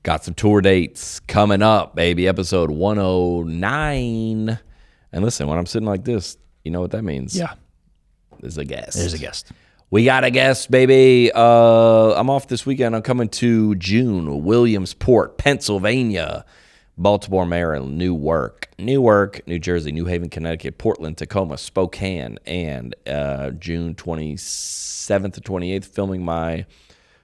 Got some tour dates coming up, baby. Episode 109. And listen, when I'm sitting like this, you know what that means? Yeah. There's a guest. There's a guest. We got a guest, baby. I'm off this weekend. I'm coming to June, Williamsport, Pennsylvania, Baltimore, Maryland, Newark, New Jersey, New Haven, Connecticut, Portland, Tacoma, Spokane, and June 27th to 28th, filming my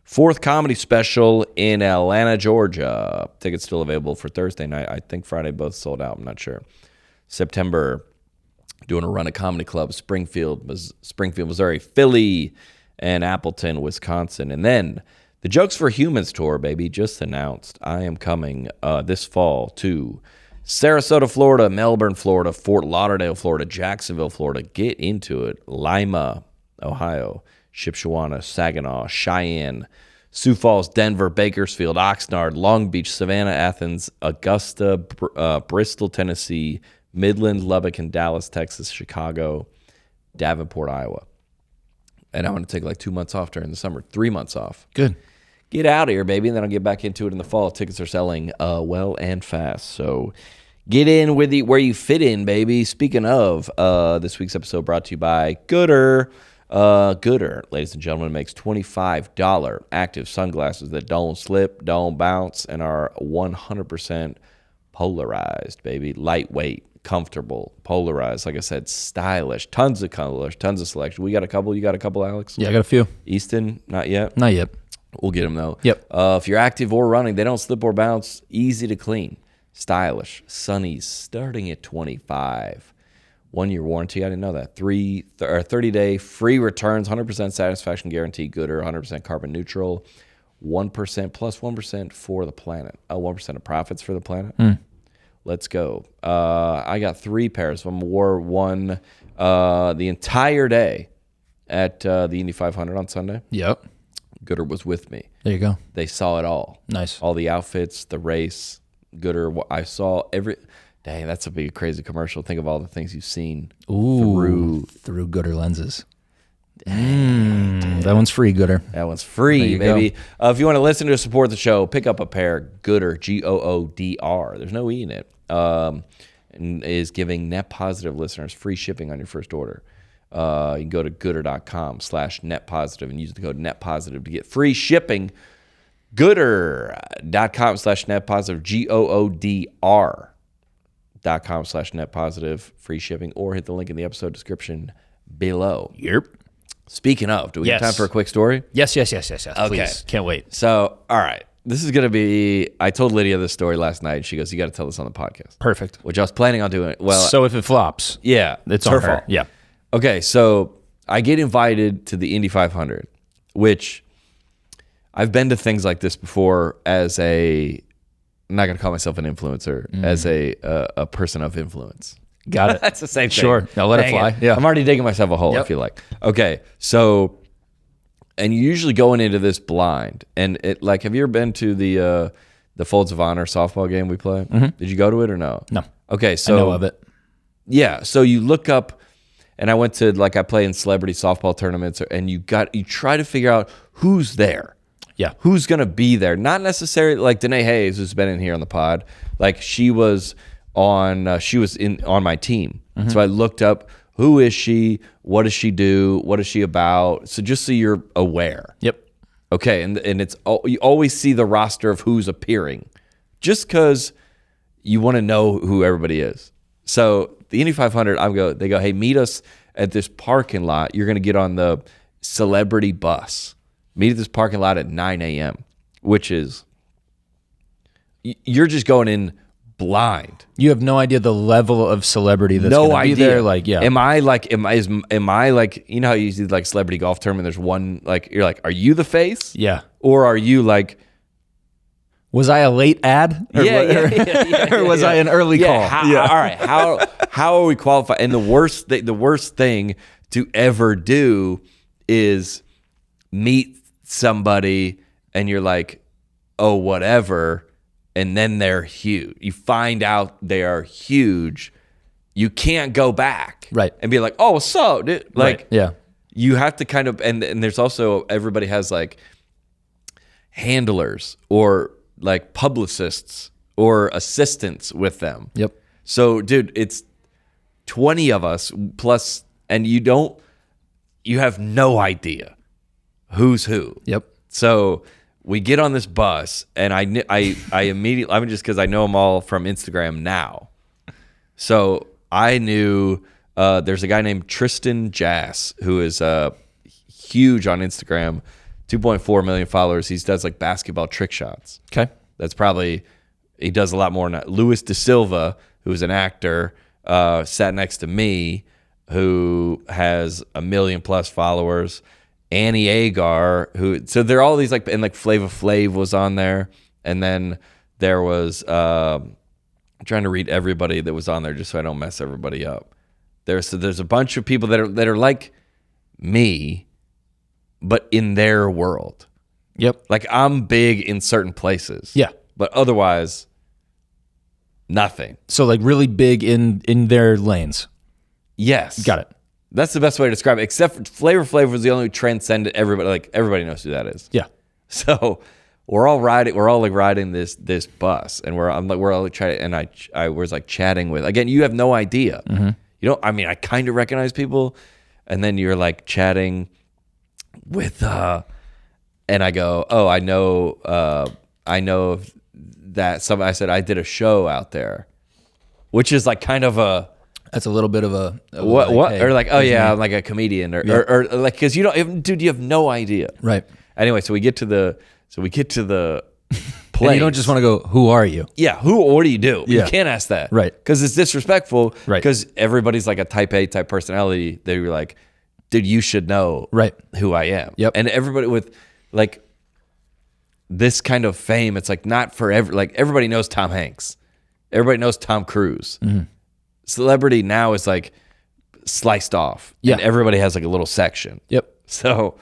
4th comedy special in Atlanta, Georgia. Tickets still available for Thursday night. I think Friday both sold out. I'm not sure. September, doing a run at comedy clubs, Springfield, Missouri, Philly, and Appleton, Wisconsin. And then the Jokes for Humans tour, baby, just announced. I am coming this fall to Sarasota, Florida, Melbourne, Florida, Fort Lauderdale, Florida, Jacksonville, Florida. Get into it. Lima, Ohio, Shipshewana, Saginaw, Cheyenne, Sioux Falls, Denver, Bakersfield, Oxnard, Long Beach, Savannah, Athens, Augusta, Bristol, Tennessee, Midland, Lubbock, and Dallas, Texas, Chicago, Davenport, Iowa. And I want to take like 2 months off during the summer, 3 months off. Good. Get out of here, baby, and then I'll get back into it in the fall. Tickets are selling well and fast. So get in with where you fit in, baby. Speaking of, this week's episode brought to you by Gooder. Gooder, ladies and gentlemen, makes $25 active sunglasses that don't slip, don't bounce, and are 100% polarized, baby. Lightweight, comfortable, polarized. Like I said, stylish. Tons of colors, tons of selection. We got a couple. You got a couple, Alex? Yeah, I got a few. Easton, not yet? Not yet. We'll get them, though. Yep. If you're active or running, they don't slip or bounce. Easy to clean. Stylish. Sunnies starting at $25. 1-year warranty. I didn't know that. 30-day free returns, 100% satisfaction guarantee. Gooder, 100% carbon neutral. 1% plus 1% for the planet. 1% of profits for the planet. Let's go. I got 3 pairs of them. Wore one the entire day at the Indy 500 on Sunday. Yep. Gooder was with me. There you go. They saw it all. Nice. All the outfits, the race. Gooder, I saw every... Dang, that's a big, crazy commercial. Think of all the things you've seen through Gooder lenses. That one's free, Gooder. That one's free, baby. If you want to listen to support the show, pick up a pair. Gooder, Goodr. There's no E in it. And is giving net positive listeners free shipping on your first order. You can go to gooder.com/net positive and use the code net positive to get free shipping. Gooder.com/net positive. Goodr.com/net positive, free shipping, or hit the link in the episode description below. Yep. Speaking of, do we have time for a quick story? Yes. Okay. Please. Can't wait. So, all right. This is going to be, I told Lydia this story last night. She goes, you got to tell this on the podcast. Perfect. Which I was planning on doing. Well, so if it flops, yeah, it's her on her fault. Yeah. Okay. So I get invited to the Indy 500, which I've been to things like this before as I'm not going to call myself an influencer, as a person of influence. Got it. That's the same thing. Sure. I'll let it fly. Yeah. I'm already digging myself a hole, I feel like. Okay. So, and you're usually going into this blind. And it, like, have you ever been to the Folds of Honor softball game we play? Mm-hmm. Did you go to it or no? No. Okay. So I know of it. Yeah. So you look up, and I went to, like, I play in celebrity softball tournaments, and you try to figure out who's there. Yeah. Who's going to be there? Not necessarily like Danae Hayes, who's been in here on the pod. Like, she was on my team. Mm-hmm. So I looked up, who is she? What does she do? What is she about? So just so you're aware. Yep. Okay. And it's, you always see the roster of who's appearing just because you want to know who everybody is. So the Indy 500, they go, hey, meet us at this parking lot. You're going to get on the celebrity bus. Meet at this parking lot at 9 a.m., which is, you're just going in blind. You have no idea the level of celebrity that's no going to be idea. there. Like, yeah. Am I like, you know how you see like celebrity golf tournament, there's one, like, you're like, are you the face? Yeah. Or are you like, was I a late ad? Or or was I an early call? All right. How are we qualified? And the worst thing to ever do is meet somebody and you're like, oh, whatever, and then they're huge. You find out they are huge. You can't go back, right, and be like, oh, so dude. Like, right. Yeah, you have to kind of, and there's also, everybody has like handlers or like publicists or assistants with them. Yep. So, dude, it's 20 of us plus, and you have no idea who's who. Yep. So we get on this bus, and I immediately, I mean, just because I know them all from Instagram now. So I knew there's a guy named Tristan Jass who is huge on Instagram, 2.4 million followers. He does like basketball trick shots. Okay. That's probably, he does a lot more than that. Luis De Silva, who's an actor, sat next to me, who has 1 million plus followers. Annie Agar, so there are all these, like, and like Flava Flav was on there, and then there was I'm trying to read everybody that was on there just so I don't mess everybody up. There's a bunch of people that are like me, but in their world. Yep. Like, I'm big in certain places. Yeah. But otherwise, nothing. So like really big in their lanes. Yes. Got it. That's the best way to describe it. Except for Flavor Flav was the only who transcended everybody. Like, everybody knows who that is. Yeah. So we're all riding this bus, and we're all trying, and I was like chatting with, again, you have no idea. Mm-hmm. You know, I mean, I kind of recognize people, and then you're like chatting with and I go, oh, I know that some, I said I did a show out there, which is like kind of a, that's a little bit of a what like, hey, or like, oh yeah, I'm like a comedian or like, because you have no idea. Right. Anyway, so we get to the place. And you don't just want to go, who are you? Yeah, what do you do? Yeah. You can't ask that. Right. Because it's disrespectful. Right. Because everybody's like a type A type personality. They were like, dude, you should know who I am. Yep. And everybody with like this kind of fame, it's like not for like everybody knows Tom Hanks. Everybody knows Tom Cruise. Mm-hmm. Celebrity now is like sliced off. Yeah. And everybody has like a little section. Yep. So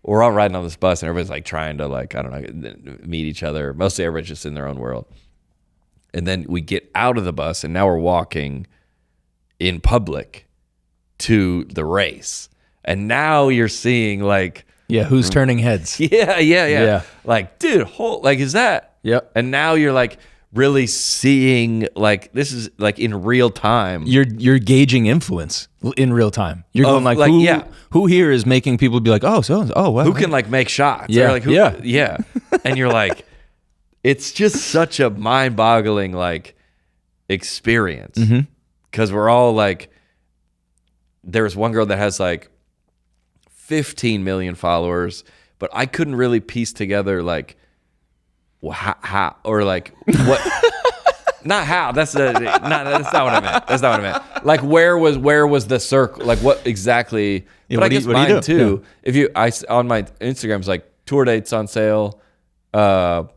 we're all riding on this bus, and everybody's like trying to, like, I don't know, meet each other. Mostly everybody's just in their own world. And then we get out of the bus, and now we're walking in public to the race. And now you're seeing, like, yeah, who's turning heads? Yeah. Like, dude, like, is that? Yep. And now you're like really seeing, like, this is like in real time. You're gauging influence in real time. You're going like who here is making people be like, oh, wow. Who can like make shots? Yeah. Or like, yeah. And you're like, it's just such a mind-boggling like experience. Because we're all like, there's one girl that has like 15 million followers, but I couldn't really piece together like how or like what. Not how. That's not what I meant. That's not what I meant. Like, where was the circle? Like, what exactly? Yeah, but I guess mine too. Yeah. If on my Instagram, it's like tour dates on sale. Yours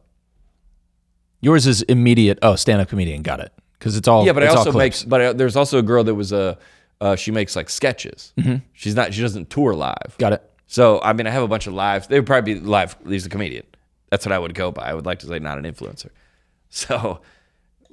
is immediate. Oh, stand-up comedian. Got it. Because it's all. Yeah, but I also clips. there's also a girl that was she makes like sketches. Mm-hmm. She doesn't tour live. Got it. So I mean, I have a bunch of lives. They would probably be live. He's a comedian. That's what I would go by. I would like to say not an influencer. So.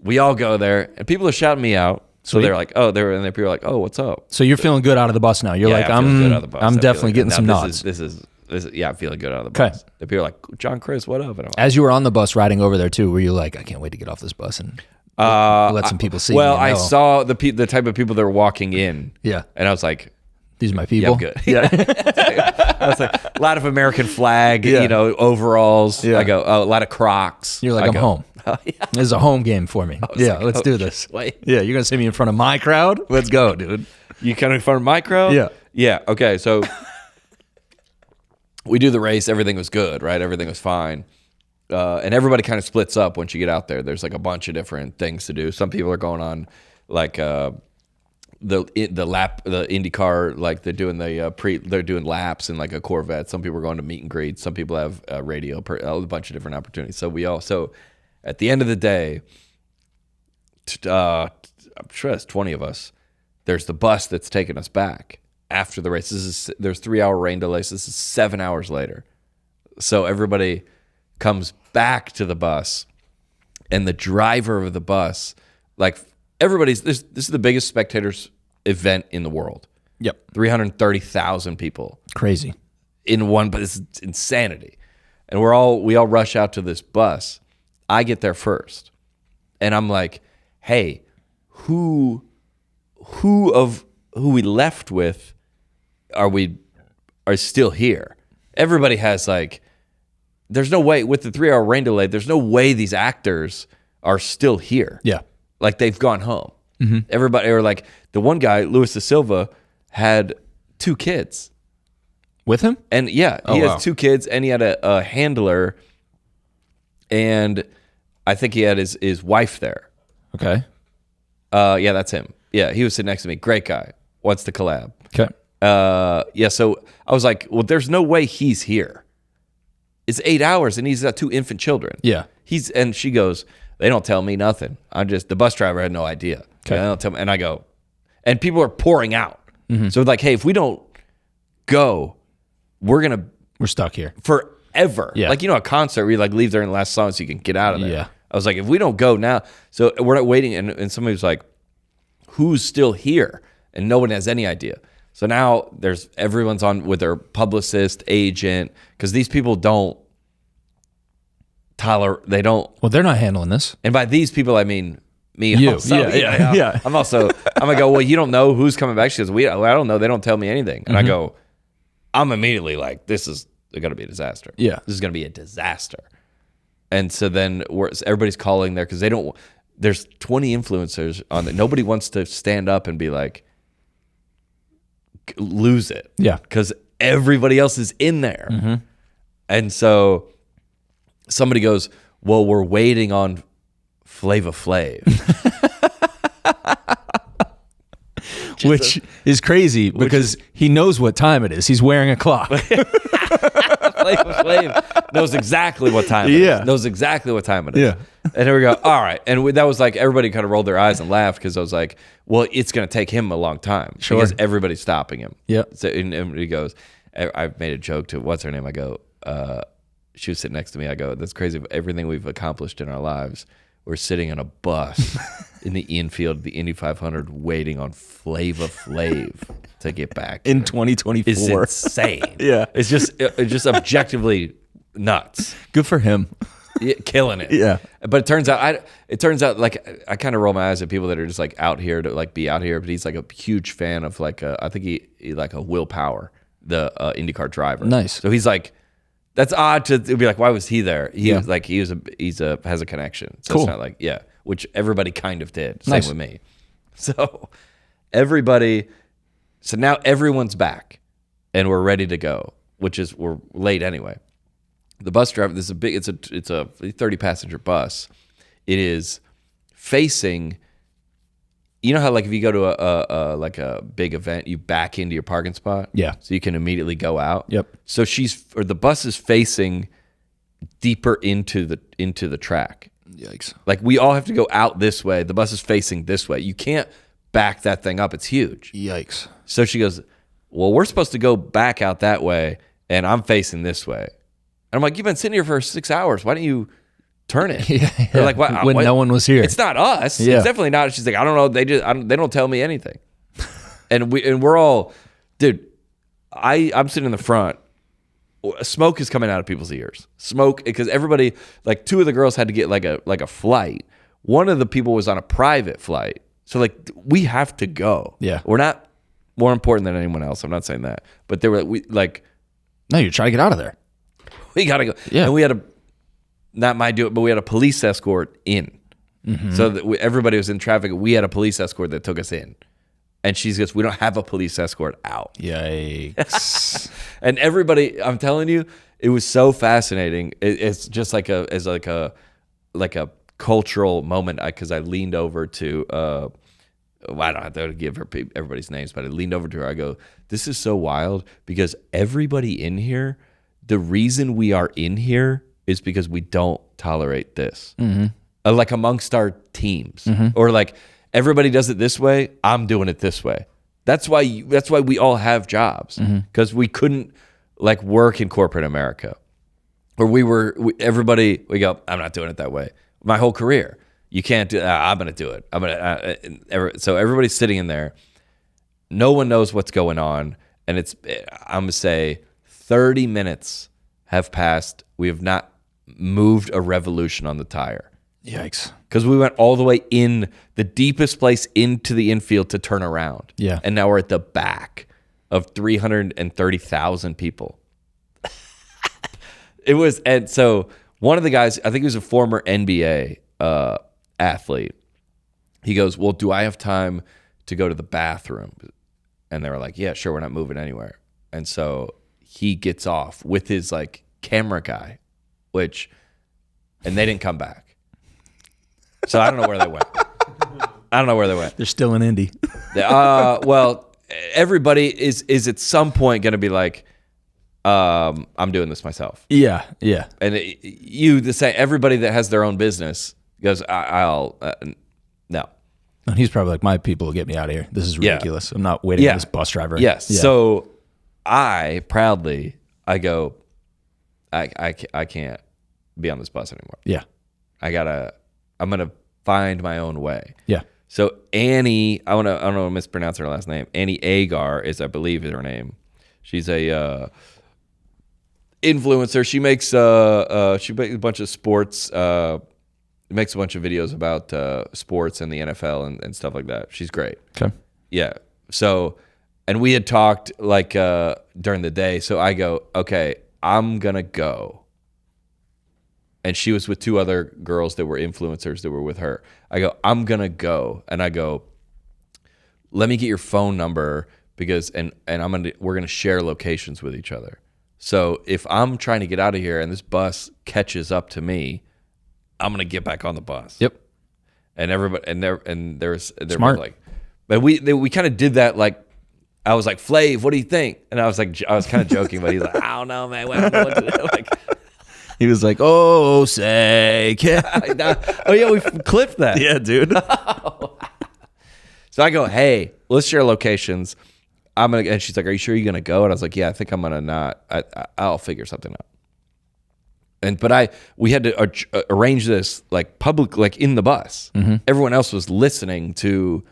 We all go there, and people are shouting me out. So they're like, oh, and people are like, oh, what's up? So you're feeling good out of the bus now. You're like, I'm definitely getting some nods. This is I'm feeling good out of the bus. The people are like, John Chris, what up? And as you were on the bus riding over there too, were you like, I can't wait to get off this bus and let some people see? Well, I saw the type of people that were walking in. Yeah, and I was like, these are my people. Yeah, I'm good. Yeah, I was like, a lot of American flag, overalls. Yeah. I go, oh, a lot of Crocs. You're like, I'm home. Oh, yeah. This is a home game for me. Yeah, let's do this. Wait. Yeah, you're gonna see me in front of my crowd. Let's go, dude. You kind of in front of my crowd? Yeah. Yeah. Okay. So we do the race. Everything was good, right? Everything was fine. And everybody kind of splits up once you get out there. There's like a bunch of different things to do. Some people are going on like the IndyCar, like they're doing they're doing laps in like a Corvette. Some people are going to meet and greets. Some people have radio, a bunch of different opportunities. So at the end of the day, I'm sure that's 20 of us. There's the bus that's taking us back after the race. There's 3-hour rain delays. This is 7 hours later. So everybody comes back to the bus, and the driver of the bus, like this is the biggest spectators event in the world. Yep. 330,000 people. Crazy. In one, but it's insanity. And we all rush out to this bus. I get there first. And I'm like, hey, who we left with are still here? Everybody has like, there's no way with the 3-hour rain delay, there's no way these actors are still here. Yeah. Like they've gone home. Everybody, or like the one guy, Luis da Silva, had 2 kids. With him? And he has 2 kids, and he had a handler, and I think he had his wife there. Okay. Yeah, that's him. Yeah, he was sitting next to me. Great guy. Wants to collab. Okay. So I was like, well, there's no way he's here. It's 8 hours, and he's got 2 infant children. Yeah. And she goes, they don't tell me nothing. The bus driver had no idea. Okay. They don't tell me, and I go, and people are pouring out. So like, hey, if we don't go, we're stuck here forever. Yeah. Like, a concert where you like leave during the last song so you can get out of there. Yeah. I was like, if we don't go now, so we're not waiting. And somebody was like, who's still here? And no one has any idea. So now everyone's on with their publicist, agent, because these people don't tolerate, Well, they're not handling this. and by these people, I mean me. You. Also. Yeah. I'm gonna go, well, you don't know who's coming back. She goes, I don't know. They don't tell me anything. And I go, I'm immediately like, this is going to be a disaster. Yeah. This is going to be a disaster. And so then everybody's calling there because there's 20 influencers on it. Nobody wants to stand up and be like, lose it. Yeah. Because everybody else is in there. And so somebody goes, well, we're waiting on Flava Flav. Which is crazy because he knows what time it is. He's wearing a clock. Flava Flav knows exactly what time it is. Knows exactly what time it is. Yeah. And here we go. All right. And that was like, everybody kind of rolled their eyes and laughed because I was like, well, it's going to take him a long time. Sure. Because everybody's stopping him. Yeah. So, and he goes, I made a joke to, what's her name? I go, she was sitting next to me. I go, that's crazy. Everything we've accomplished in our lives, we're sitting on a bus in the infield, the Indy 500, waiting on Flava Flav to get back In here. 2024. It's insane. Yeah. It's just objectively nuts. Good for him. Yeah, killing it. Yeah. But it turns out like I kind of roll my eyes at people that are just like out here to like be out here. But he's like a huge fan of like I think he like a Will Power, the IndyCar driver. Nice. So he's like, that's odd to be like, why was he there? He was like, has a connection. So Cool. It's not like, which everybody kind of did. Same Nice. with me. So so now everyone's back and we're ready to go, we're late anyway. The bus driver, it's a 30 passenger bus. It is facing, you know how like if you go to a big event, you back into your parking spot? Yeah. So you can immediately go out. Yep. So the bus is facing deeper into the track. Yikes. Like we all have to go out this way. The bus is facing this way. You can't back that thing up. It's huge. Yikes. So she goes, well, we're supposed to go back out that way, and I'm facing this way. And I'm like, you've been sitting here for 6 hours. Why don't you turn it? They're like, what? When no one was here. It's not us. Yeah. It's definitely not. She's like, I don't know. They don't tell me anything. and we're all, dude. I'm sitting in the front. Smoke is coming out of people's ears. Smoke, because everybody, like 2 of the girls had to get like a flight. One of the people was on a private flight. So like we have to go. Yeah. We're not more important than anyone else. I'm not saying that. But they were No, you're trying to get out of there. we gotta go. Yeah. And we had but we had a police escort in. So that everybody was in traffic. We had a police escort that took us in. And she goes, we don't have a police escort out. Yikes. And everybody, I'm telling you, it was so fascinating. It's just like a cultural moment because I leaned over to, I don't have to give everybody's names, but I leaned over to her. I go, this is so wild because everybody in here, the reason we are in here is because we don't tolerate this. Like amongst our teams or like, everybody does it this way. I'm doing it this way. That's why we all have jobs because we couldn't like work in corporate America, or we go. I'm not doing it that way. My whole career, you can't do. I'm gonna do it. So everybody's sitting in there. No one knows what's going on, and I'm gonna say 30 minutes have passed. We have not moved a revolution on the tire. Yikes. Because we went all the way in the deepest place into the infield to turn around. Yeah. And now we're at the back of 330,000 people. And so one of the guys, I think he was a former NBA athlete. He goes, well, do I have time to go to the bathroom? And they were like, yeah, sure, we're not moving anywhere. And so he gets off with his like camera guy, and they didn't come back. So I don't know where they went. They're still in Indy. Well, everybody is at some point going to be like, I'm doing this myself. Yeah. And everybody that has their own business goes, I'll no. And he's probably like, my people will get me out of here. This is ridiculous. I'm not waiting on this bus driver. Yes. Yeah. So I go, I can't be on this bus anymore. Yeah. I'm going to find my own way. Yeah. So Annie, I don't want to mispronounce her last name. Annie Agar I believe is her name. She's a influencer. She makes a bunch of sports, makes a bunch of videos about sports and the NFL and stuff like that. She's great. Okay. Yeah. So, and we had talked like during the day. So I go, okay, I'm going to go. And she was with two other girls that were influencers that were with her. I go, I'm going to go. And I go, let me get your phone number because, and we're going to share locations with each other. So if I'm trying to get out of here and this bus catches up to me, I'm going to get back on the bus. Yep. And everybody, they're smart. Like, but we kind of did that. Like, I was like, Flav, what do you think? And I was kind of joking, but he's like, I don't know, man. I don't know what to do. Like, he was like, oh, say. Oh, yeah, we clipped that. Yeah, dude. So I go, hey, let's share locations. And she's like, are you sure you're going to go? And I was like, yeah, I think I'm going to not. I'll figure something out. But we had to arrange this like public, like in the bus. Mm-hmm. Everyone else was listening to,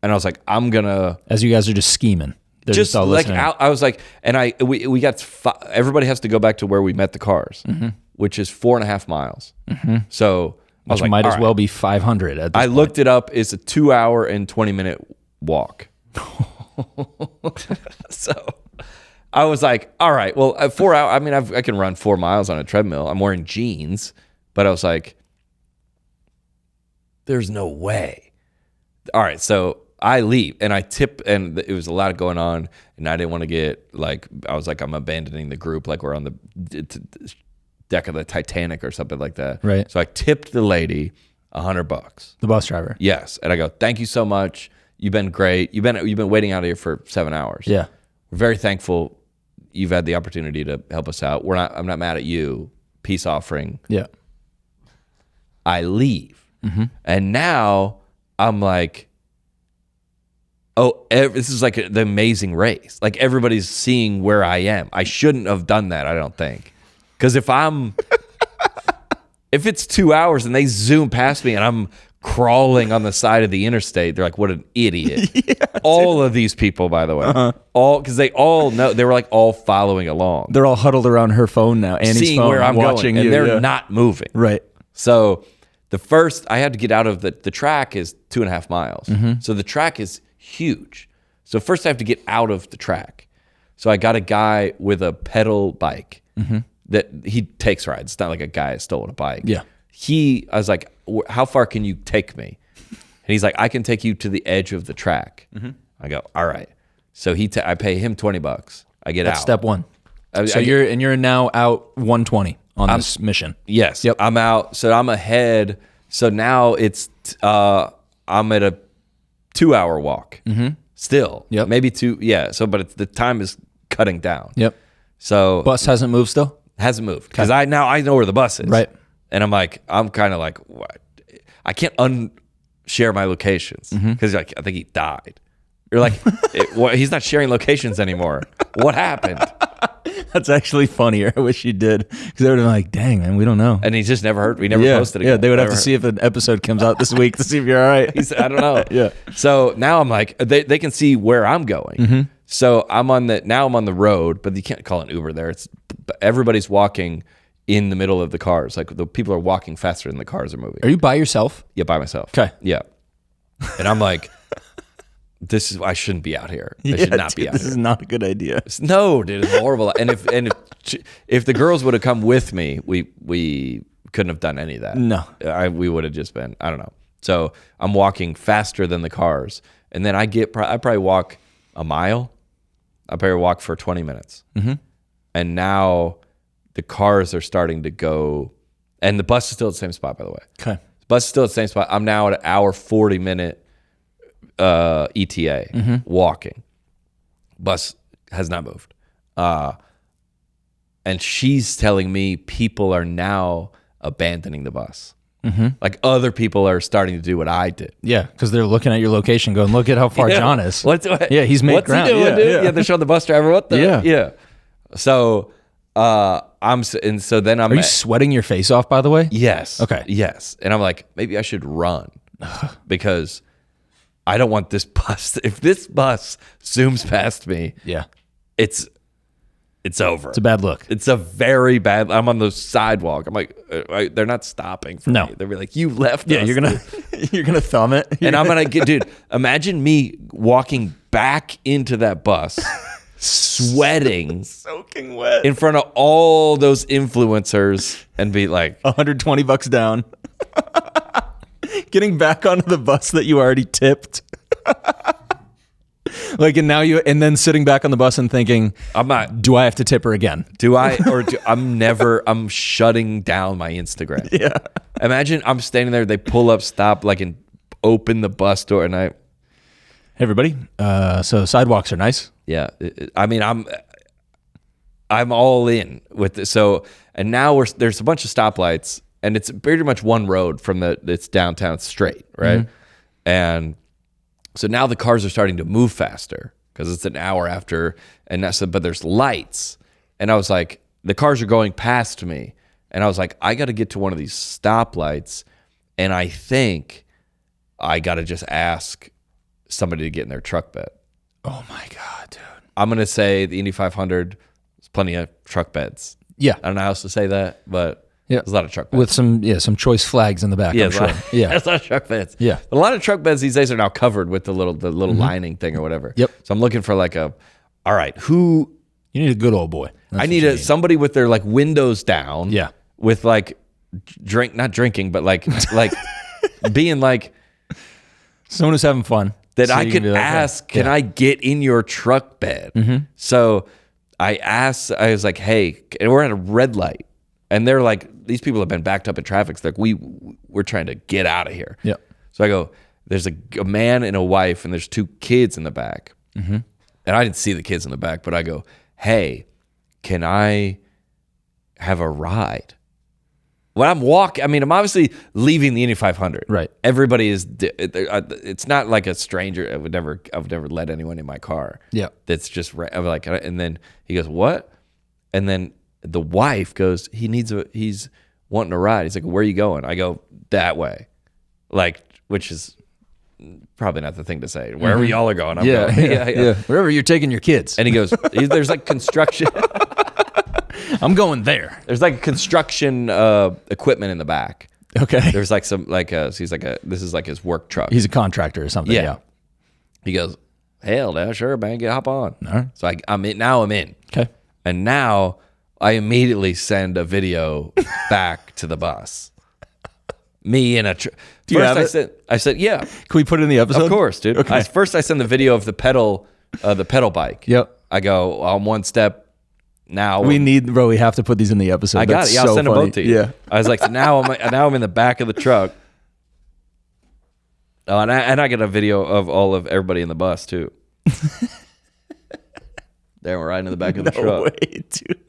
and I was like, I'm going to. As you guys are just scheming. They're just all like listening. I was like, and we got everybody has to go back to where we met the cars, which is 4.5 miles. Mm-hmm. So I was like, might as well be 500 at this point. Looked it up. It's a 2 hour and 20-minute walk. So I was like, all right, well, 4 hours. I mean, I can run 4 miles on a treadmill. I'm wearing jeans, but I was like, there's no way. All right, so I leave and I tip, and it was a lot going on, and I didn't want to get like, I was like, I'm abandoning the group, like we're on the deck of the Titanic or something like that. Right. So I tipped the lady $100. The bus driver. Yes, and I go, thank you so much. You've been great. You've been waiting out here for 7 hours. Yeah. We're very thankful you've had the opportunity to help us out. I'm not mad at you. Peace offering. Yeah. I leave, and now I'm like, oh, this is like the Amazing Race. Like everybody's seeing where I am. I shouldn't have done that, I don't think. Because if it's 2 hours and they zoom past me and I'm crawling on the side of the interstate, they're like, what an idiot. Yeah, all of these people, by the way, because they all know, they were like all following along. They're all huddled around her phone now, Annie's seeing phone, where I'm watching going, you. And they're not moving. Right. So I had to get out of the track is 2.5 miles. So the track is huge. So first I have to get out of the track. So I got a guy with a pedal bike that he takes rides. It's not like a guy has stolen a bike. Yeah. I was like, how far can you take me? And he's like, I can take you to the edge of the track. I go, all right. So I pay him $20. I get That's out. step one. You're now out 120 on this mission. Yes. Yep. I'm out. So I'm ahead. So now it's I'm at a 2 hour walk. Still. Yep. Maybe 2. Yeah. So but the time is cutting down. Yep. So bus hasn't moved still? Hasn't moved. Because I know where the bus is. Right. And I'm kind of like, what? I can't unshare my locations because like I think he died. You're like, he's not sharing locations anymore. What happened? That's actually funnier. I wish you did, because they would have been like, dang, man, we don't know. And he's just never heard. We never posted again. Yeah, they would have to see if an episode comes out this week to see if you're all right. He said, I don't know. Yeah. So now I'm like, they can see where I'm going. So I'm on the road, but you can't call an Uber there. Everybody's walking in the middle of the cars. Like the people are walking faster than the cars are moving. Are you by yourself? Yeah, by myself. Okay. Yeah. And I'm like, I shouldn't be out here. I should not be out here. This is not a good idea. No, dude, it's horrible. And if the girls would have come with me, we couldn't have done any of that. No. We would have just been, I don't know. So I'm walking faster than the cars. And then I probably walk a mile. I probably walk for 20 minutes. Mm-hmm. And now the cars are starting to go, and the bus is still at the same spot, by the way. Okay. The bus is still at the same spot. I'm now at an hour 40-minute ETA walking. Bus has not moved. And she's telling me people are now abandoning the bus. Mm-hmm. Like other people are starting to do what I did. Yeah, because they're looking at your location going, look at how far John is. He's made ground. He doing, dude? Yeah, they're showing the bus driver. What the? Yeah. So I'm Are you sweating your face off, by the way? Yes. Okay. Yes. And I'm like, maybe I should run because I don't want this bus. If this bus zooms past me, it's over. It's a bad look. It's a very bad. I'm on the sidewalk. I'm like, they're not stopping for me. They'll be like, you left us. You're gonna thumb it, and I'm gonna get, dude. Imagine me walking back into that bus, sweating, soaking wet, in front of all those influencers, and be like, $120 down, getting back onto the bus that you already tipped. Like, and then sitting back on the bus and thinking, do I have to tip her again? I'm shutting down my Instagram. Yeah. Imagine I'm standing there, they pull up, stop, like, and open the bus door, and hey, everybody. So sidewalks are nice. Yeah. I mean, I'm all in with this. So, and now there's a bunch of stoplights, and it's pretty much one road from it's downtown, it's straight, right? Mm-hmm. And so now the cars are starting to move faster because it's an hour after, but there's lights. And I was like, the cars are going past me. And I was like, I got to get to one of these stoplights. And I think I got to just ask somebody to get in their truck bed. Oh my God, dude. I'm going to say the Indy 500, there's plenty of truck beds. Yeah. I don't know how else to say that, but there's a lot of truck beds. With some choice flags in the back, I'm sure. There's a lot of truck beds. Yeah. A lot of truck beds these days are now covered with the little lining thing or whatever. Yep. So I'm looking for all right, who... You need a good old boy. I need somebody with their like windows down. Yeah. With like not drinking, but like being like... Someone who's having fun. That I could ask, can I get in your truck bed? Mm-hmm. So I was like, hey, and we're at a red light. And they're like, these people have been backed up in traffic. So like, we're trying to get out of here. Yeah. So I go, there's a man and a wife, and there's 2 kids in the back. Mm-hmm. And I didn't see the kids in the back, but I go, hey, can I have a ride? When I'm walking, I mean, I'm obviously leaving the Indy 500. Right. Everybody is. It's not like a stranger. I would never let anyone in my car. Yeah. That's just. I'm like, and then he goes, what? And then the wife goes, he's wanting a ride. He's like, where are you going? I go, that way. Like, which is probably not the thing to say. Wherever y'all are going, I'm going. Yeah. Wherever you're taking your kids. And he goes, there's like construction. I'm going there. There's like construction equipment in the back. Okay. There's like some, this is like his work truck. He's a contractor or something. Yeah. He goes, hell, yeah, sure, man, hop on. All right. So I'm in. Okay. And now I immediately send a video back to the bus. Me in a truck. I said, yeah. Can we put it in the episode? Of course, dude. Okay. First, I send the video of the pedal bike. Yep. I go, I'm one step now. We have to put these in the episode. I got it. Yeah, I'll send them both to you. Yeah. I was like, so now I'm in the back of the truck. Oh, and I got a video of all of everybody in the bus too. There, we're right in the back of the truck. No way, dude.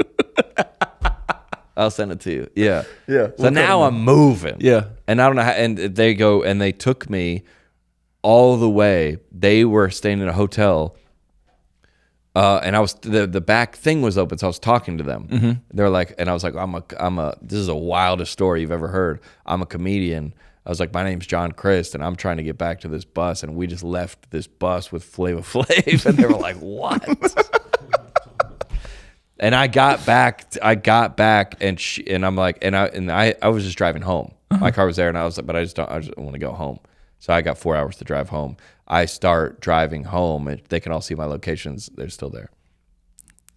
I'll send it to you. Yeah. Yeah. So now I'm moving. Yeah. And I don't know how, and they go, and they took me all the way. They were staying in a hotel. And I was, the back thing was open, so I was talking to them. Mm-hmm. They're like, and I was like, this is the wildest story you've ever heard. I'm a comedian. I was like, my name's John Crist, and I'm trying to get back to this bus, and we just left this bus with Flava Flav. And they were like, what? And I got back, and I'm like, and I was just driving home. My car was there, and I was like, but I just want to go home. So I got 4 hours to drive home. I start driving home, and they can all see my locations. They're still there.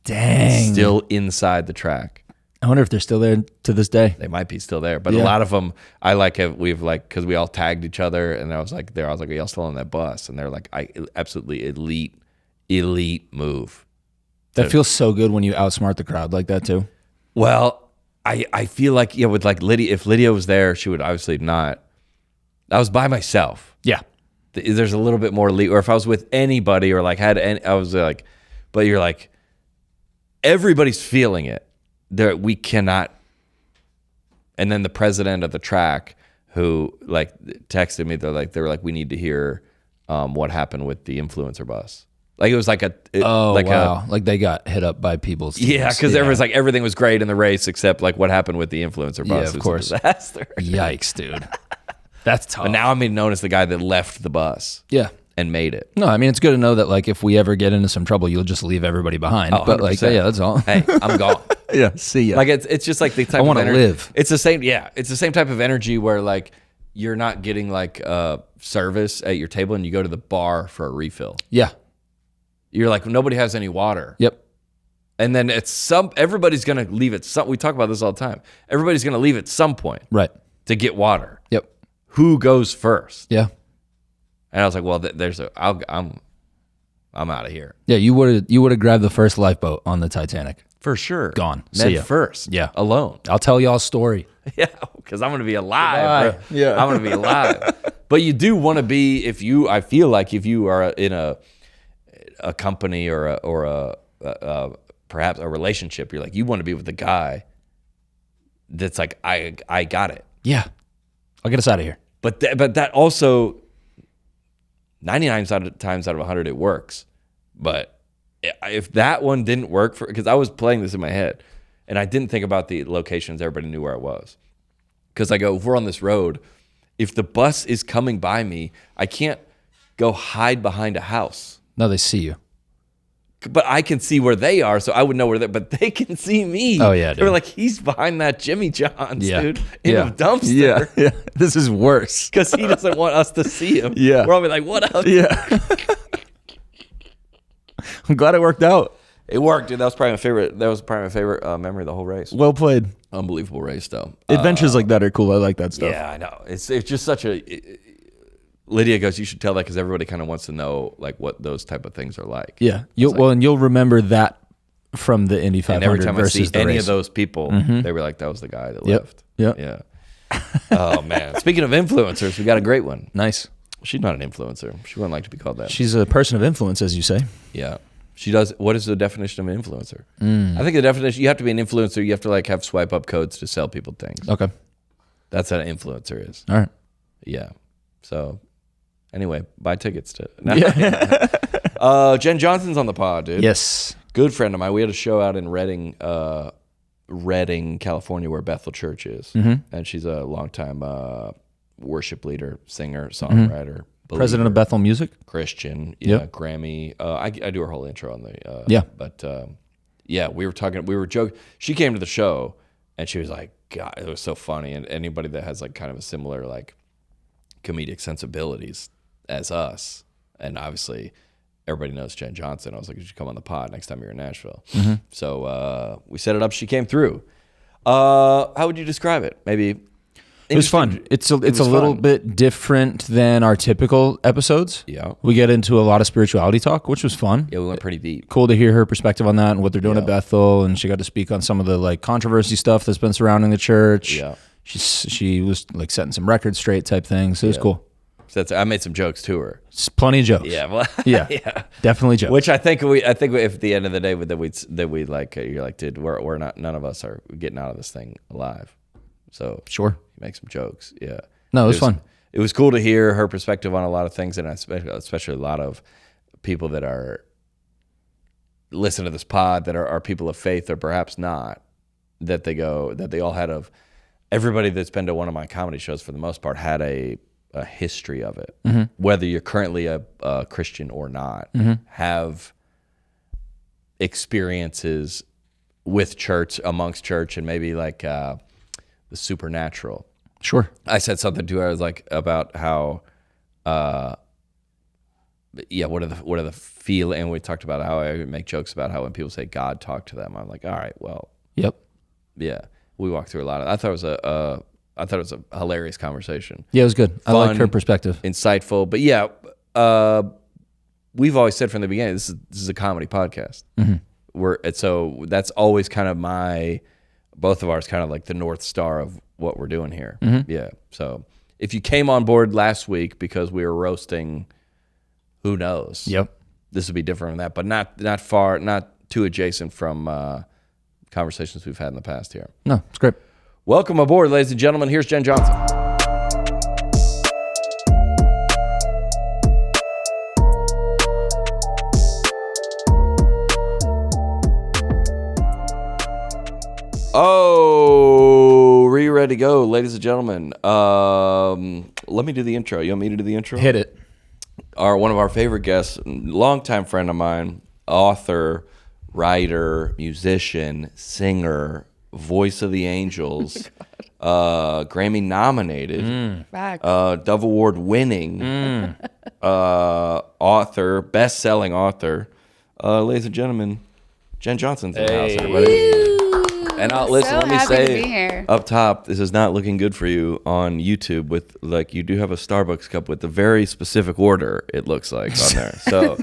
Dang. Still inside the track. I wonder if they're still there to this day. They might be still there, but a lot of them, because we all tagged each other, and I was like, are y'all still on that bus? And they're like, absolutely elite move. That feels so good when you outsmart the crowd like that too. Well, I feel like, with like Lydia, if Lydia was there, she would obviously not. I was by myself. Yeah. There's a little bit more or if I was with anybody or like I was like, but you're like, everybody's feeling it. We cannot. And then the president of the track who like texted me, they were like, we need to hear what happened with the influencer bus. Like it was like wow. Like they got hit up by people's teams. Yeah, because there was like everything was great in the race except like what happened with the influencer bus. Yeah, of course. A disaster. Yikes, dude. That's tough. But now I'm being known as the guy that left the bus. Yeah. And made it. No, I mean it's good to know that like if we ever get into some trouble, you'll just leave everybody behind. Oh, but like that's all. Hey, I'm gone. Yeah, see ya. Like it's just like the type I want to live. It's the same. Yeah, it's the same type of energy where like you're not getting like service at your table and you go to the bar for a refill. Yeah. You're like, nobody has any water. Yep. And then everybody's gonna leave at we talk about this all the time. Everybody's gonna leave at some point, right, to get water. Yep. Who goes first? Yeah. And I was like, well, I'm out of here. Yeah, you would have grabbed the first lifeboat on the Titanic. For sure. Gone. Men first. Yeah. Alone. I'll tell y'all a story. Yeah, because I'm gonna be alive. Bro. Yeah. I'm gonna be alive. But you do want to be I feel like if you are in a company or perhaps a relationship, you're like, you want to be with the guy that's like, I got it. Yeah. I'll get us out of here. But that also 99 times out of 100 it works. But if that one didn't work because I was playing this in my head and I didn't think about the locations, everybody knew where I was. Because I go, if we're on this road, if the bus is coming by me, I can't go hide behind a house. No, they see you. But I can see where they are, so I would know where but they can see me. Oh, yeah, dude. They're like, he's behind that Jimmy John's, dude, in yeah. a dumpster. Yeah. This is worse. Because he doesn't want us to see him. Yeah. We're all be like, what up? Yeah. I'm glad it worked out. It worked, dude. That was probably my favorite memory of the whole race. Well played. Unbelievable race, though. Adventures like that are cool. I like that stuff. Yeah, I know. It's just such a... Lydia goes, you should tell that because everybody kind of wants to know like what those type of things are like. Yeah. And you'll remember that from the Indy 500 and every time versus I see the any race. of those people, they were like, that was the guy that left. Yep. Yeah. Oh, man. Speaking of influencers, we got a great one. Nice. She's not an influencer. She wouldn't like to be called that. She's a person of influence, as you say. Yeah. She does. What is the definition of an influencer? I think the definition, you have to be an influencer. You have to like have swipe up codes to sell people things. Okay. That's what an influencer is. All right. Yeah. So anyway, buy tickets to Jenn Johnson's on the pod, dude. Yes. Good friend of mine. We had a show out in Redding, California, where Bethel Church is. And she's a longtime worship leader, singer, songwriter. President of Bethel Music. Christian, Grammy. I do her whole intro on the But we were talking. We were joking. She came to the show, and she was like, "God, it was so funny." And anybody that has like kind of a similar like comedic sensibilities as us, and obviously everybody knows Jenn Johnson. I was like, "You should come on the pod next time you're in Nashville." So we set it up. She came through. How would you describe it? Maybe. It was fun. It's a little bit different than our typical episodes. Yeah. We get into a lot of spirituality talk, which was fun. Yeah, we went pretty deep. Cool to hear her perspective on that and what they're doing at Bethel, and she got to speak on some of the like controversy stuff that's been surrounding the church. Yeah. She was like setting some records straight type things. So it was cool. So I made some jokes to her. Plenty of jokes. Yeah. Well, yeah. Definitely jokes. Which I think if at the end of the day that we like, you're like, dude, we're not, none of us are getting out of this thing alive. So sure. Make some jokes. Yeah. No, it was fun. It was cool to hear her perspective on a lot of things, and especially a lot of people that are listen to this pod that are people of faith or perhaps not, that they all had of everybody that's been to one of my comedy shows for the most part had a history of it. Whether you're currently a Christian or not, have experiences with church, amongst church, and maybe like the supernatural. Sure. I said something to her. I was like about how, what are the feel? And we talked about how I make jokes about how when people say God talk to them, I'm like, all right, well, yep, yeah. We walked through a lot of. I thought it was a hilarious conversation. Yeah, it was good. I like her perspective, insightful. But yeah, we've always said from the beginning, this is a comedy podcast. So that's always kind of both of ours kind of like the North Star of what we're doing here. Yeah. So if you came on board last week because we were roasting, who knows? Yep. This would be different than that, but not too adjacent from conversations we've had in the past here. No, it's great. Welcome aboard, ladies and gentlemen. Here's Jenn Johnson. Oh, are you ready to go, ladies and gentlemen? Let me do the intro. You want me to do the intro? Hit it. One of our favorite guests, longtime friend of mine, author, writer, musician, singer, voice of the angels, Grammy nominated, Dove Award winning, author, best-selling author. Ladies and gentlemen, Jenn Johnson's in the house, everybody. And let me say up top, this is not looking good for you on YouTube. With like, you do have a Starbucks cup with a very specific order. It looks like on there. So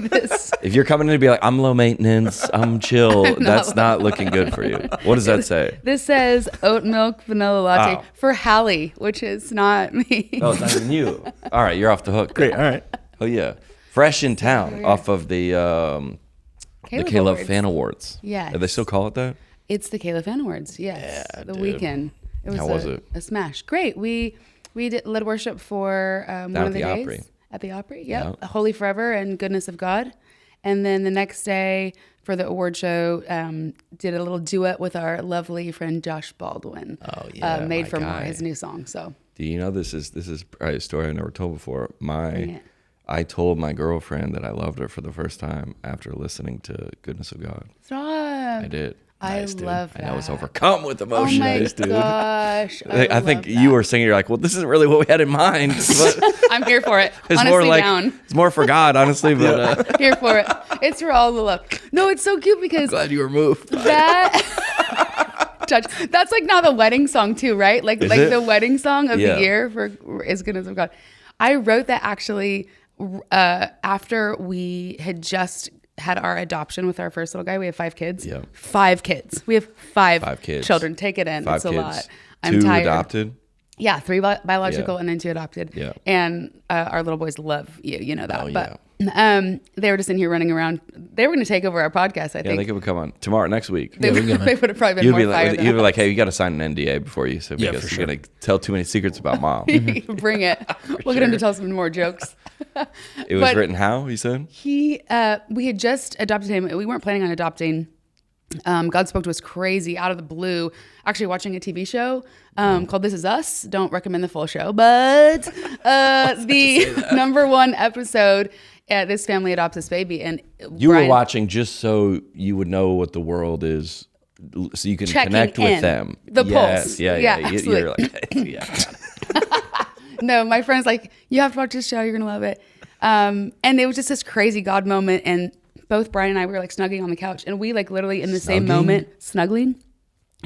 if you're coming in to be like, I'm low maintenance, I'm chill, that's not looking good for you. What does that say? This says oat milk vanilla latte for Hallie, which is not me. Oh, it's not even you. All right, you're off the hook. Great. All right. Oh yeah, fresh in town off of the Caleb Fan Awards. Yeah. Do they still call it that? It's the Caleb Fan Awards, yes. Yeah, the dude. weekend. How was it? A smash. Great. We led worship for one of the days. Opry. At the Opry, yep. Holy Forever and Goodness of God. And then the next day for the award show, did a little duet with our lovely friend Josh Baldwin. Oh, yeah. Made for More, his new song. So. Do you know this is probably a story I've never told before. I told my girlfriend that I loved her for the first time after listening to Goodness of God. Stop. I did. I Nice, dude. love that. I was overcome with emotion. Oh my dude. gosh. I think you were singing, you're like, well, this isn't really what we had in mind. But I'm here for it. it's Honestly, more like, down. it's more for God, honestly. But Here for it. It's for all the love. No, it's so cute because glad you were moved. That's like now the wedding song too, right? Like it? the wedding song of the year for Is Goodness of God. I wrote that actually after we had just had our adoption with our first little guy. We have 5 kids. Yeah. 5 kids. We have 5 kids. Children. Take it in. 5 it's a kids. lot. I'm 2 tired. adopted. Yeah, 3 biological and then 2 adopted. Yeah. And our little boys love you know that. Oh, but they were just in here running around. They were going to take over our podcast, I think. Yeah, they could come on tomorrow, next week. They would have probably been more fired than You'd be like, hey, you got to sign an NDA before you said because for you're going to tell too many secrets about mom. Bring it. We'll get him to tell some more jokes. It was written how, he said? We had just adopted him. We weren't planning on adopting. God spoke to us crazy out of the blue, actually watching a TV show called This Is Us. Don't recommend the full show, but the number 1 episode, this family adopts this baby. And you were watching just so you would know what the world is, so you can connect with them. The pulse. Yeah. Absolutely. You're like, yeah. No, my friend's like, you have to watch this show. You're going to love it. And it was just this crazy God moment. And both Brian and I were like snuggling on the couch. And we like literally in the same moment, snuggling.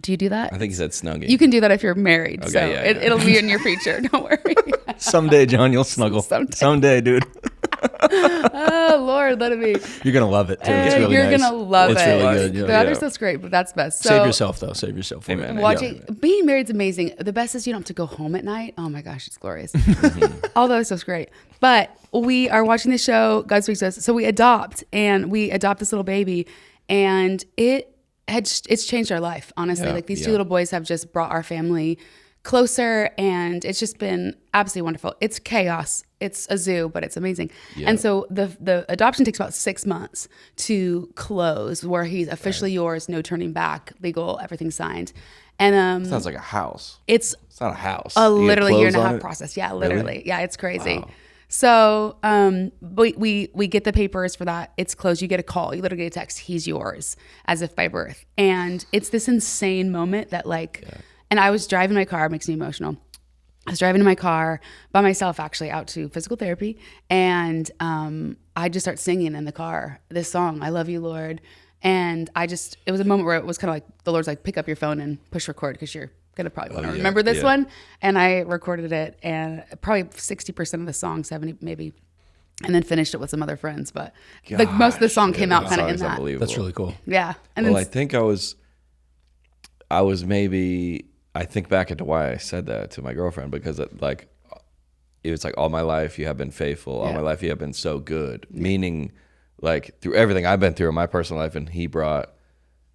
Do you do that? I think he said snugging. You can do that if you're married. Okay, so yeah. It'll be in your future. Don't worry. Someday, John, you'll snuggle. Someday, dude. Oh, Lord, let it be. You're going to love it, too. It's really You're nice. going to love it. It's really good. Yeah. The other stuff's great, but that's best. So, Save yourself, though. Save yourself. Amen. Being married is amazing. The best is you don't have to go home at night. Oh my gosh, it's glorious. All that stuff's great. But we are watching the show, God Speaks to Us. So we adopt this little baby, and it's changed our life, honestly. Like these 2 little boys have just brought our family closer, and it's just been absolutely wonderful. It's chaos. It's a zoo, but it's amazing. Yeah. And so the adoption takes about 6 months to close, where he's officially yours, no turning back, legal, everything signed. And sounds like a house. It's not a house. A literally clothes 1.5 on year it? process. Yeah, literally. Really? Yeah, it's crazy. Wow. So we get the papers for that. It's closed. You get a call. You literally get a text. He's yours, as if by birth. And it's this insane moment that and I was driving my car. It makes me emotional. I was driving in my car by myself, actually, out to physical therapy. And I just start singing in the car this song, I Love You, Lord. And it was a moment where it was kind of like the Lord's like, pick up your phone and push record because you're going to probably want to remember this one. And I recorded it, and probably 60% of the song, 70 maybe, and then finished it with some other friends. But most of the song came out kind of in that. That's really cool. Yeah. And I think I was maybe... I think back into why I said that to my girlfriend, because it was like, all my life you have been faithful. All my life you have been so good. Meaning, like, through everything I've been through in my personal life, and he brought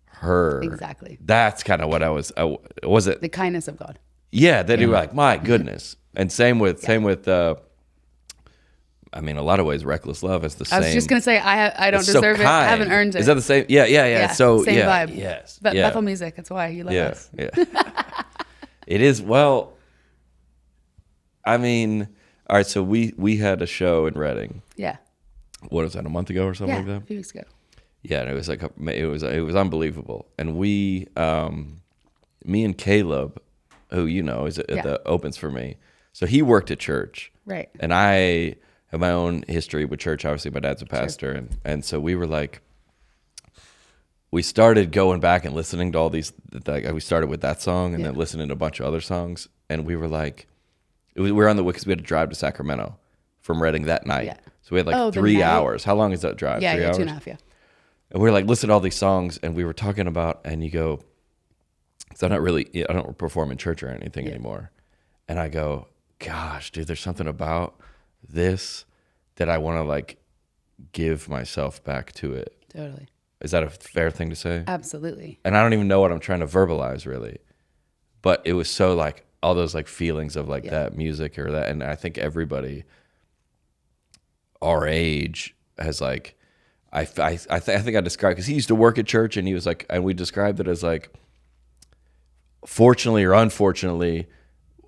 her. Exactly. That's kind of what was it? The kindness of God. Yeah, that he was like, my goodness. And same with a lot of ways, reckless love is the same. I was just going to say, I don't deserve it. I haven't earned it. Is that the same? Yeah. So, same vibe. Yes. But Bethel Music, that's why you love us. Yeah. It is. Well, I mean, all right. So we had a show in Reading. Yeah. What was that? A month ago or something like that? A few weeks ago. Yeah, and it was like it was unbelievable. And me and Caleb, who that opens for me. So he worked at church, right? And I have my own history with church. Obviously, my dad's a pastor, and so we were like. We started going back and listening to all these. We started with that song and then listening to a bunch of other songs. And we were like, we were on the way because we had to drive to Sacramento from Reading that night. Yeah. So we had like 3 hours. How long is that drive? Yeah, 3 hours? 2.5, yeah. And we were like, listening to all these songs, and we were talking about, and you go, so I don't perform in church or anything anymore. And I go, gosh, dude, there's something about this that I want to like give myself back to it. Totally. Is that a fair thing to say? Absolutely. And I don't even know what I'm trying to verbalize really, but it was so like all those like feelings of like that music or that. And I think everybody our age has like, I think I described, because he used to work at church, and he was like, and we described it as like, fortunately or unfortunately,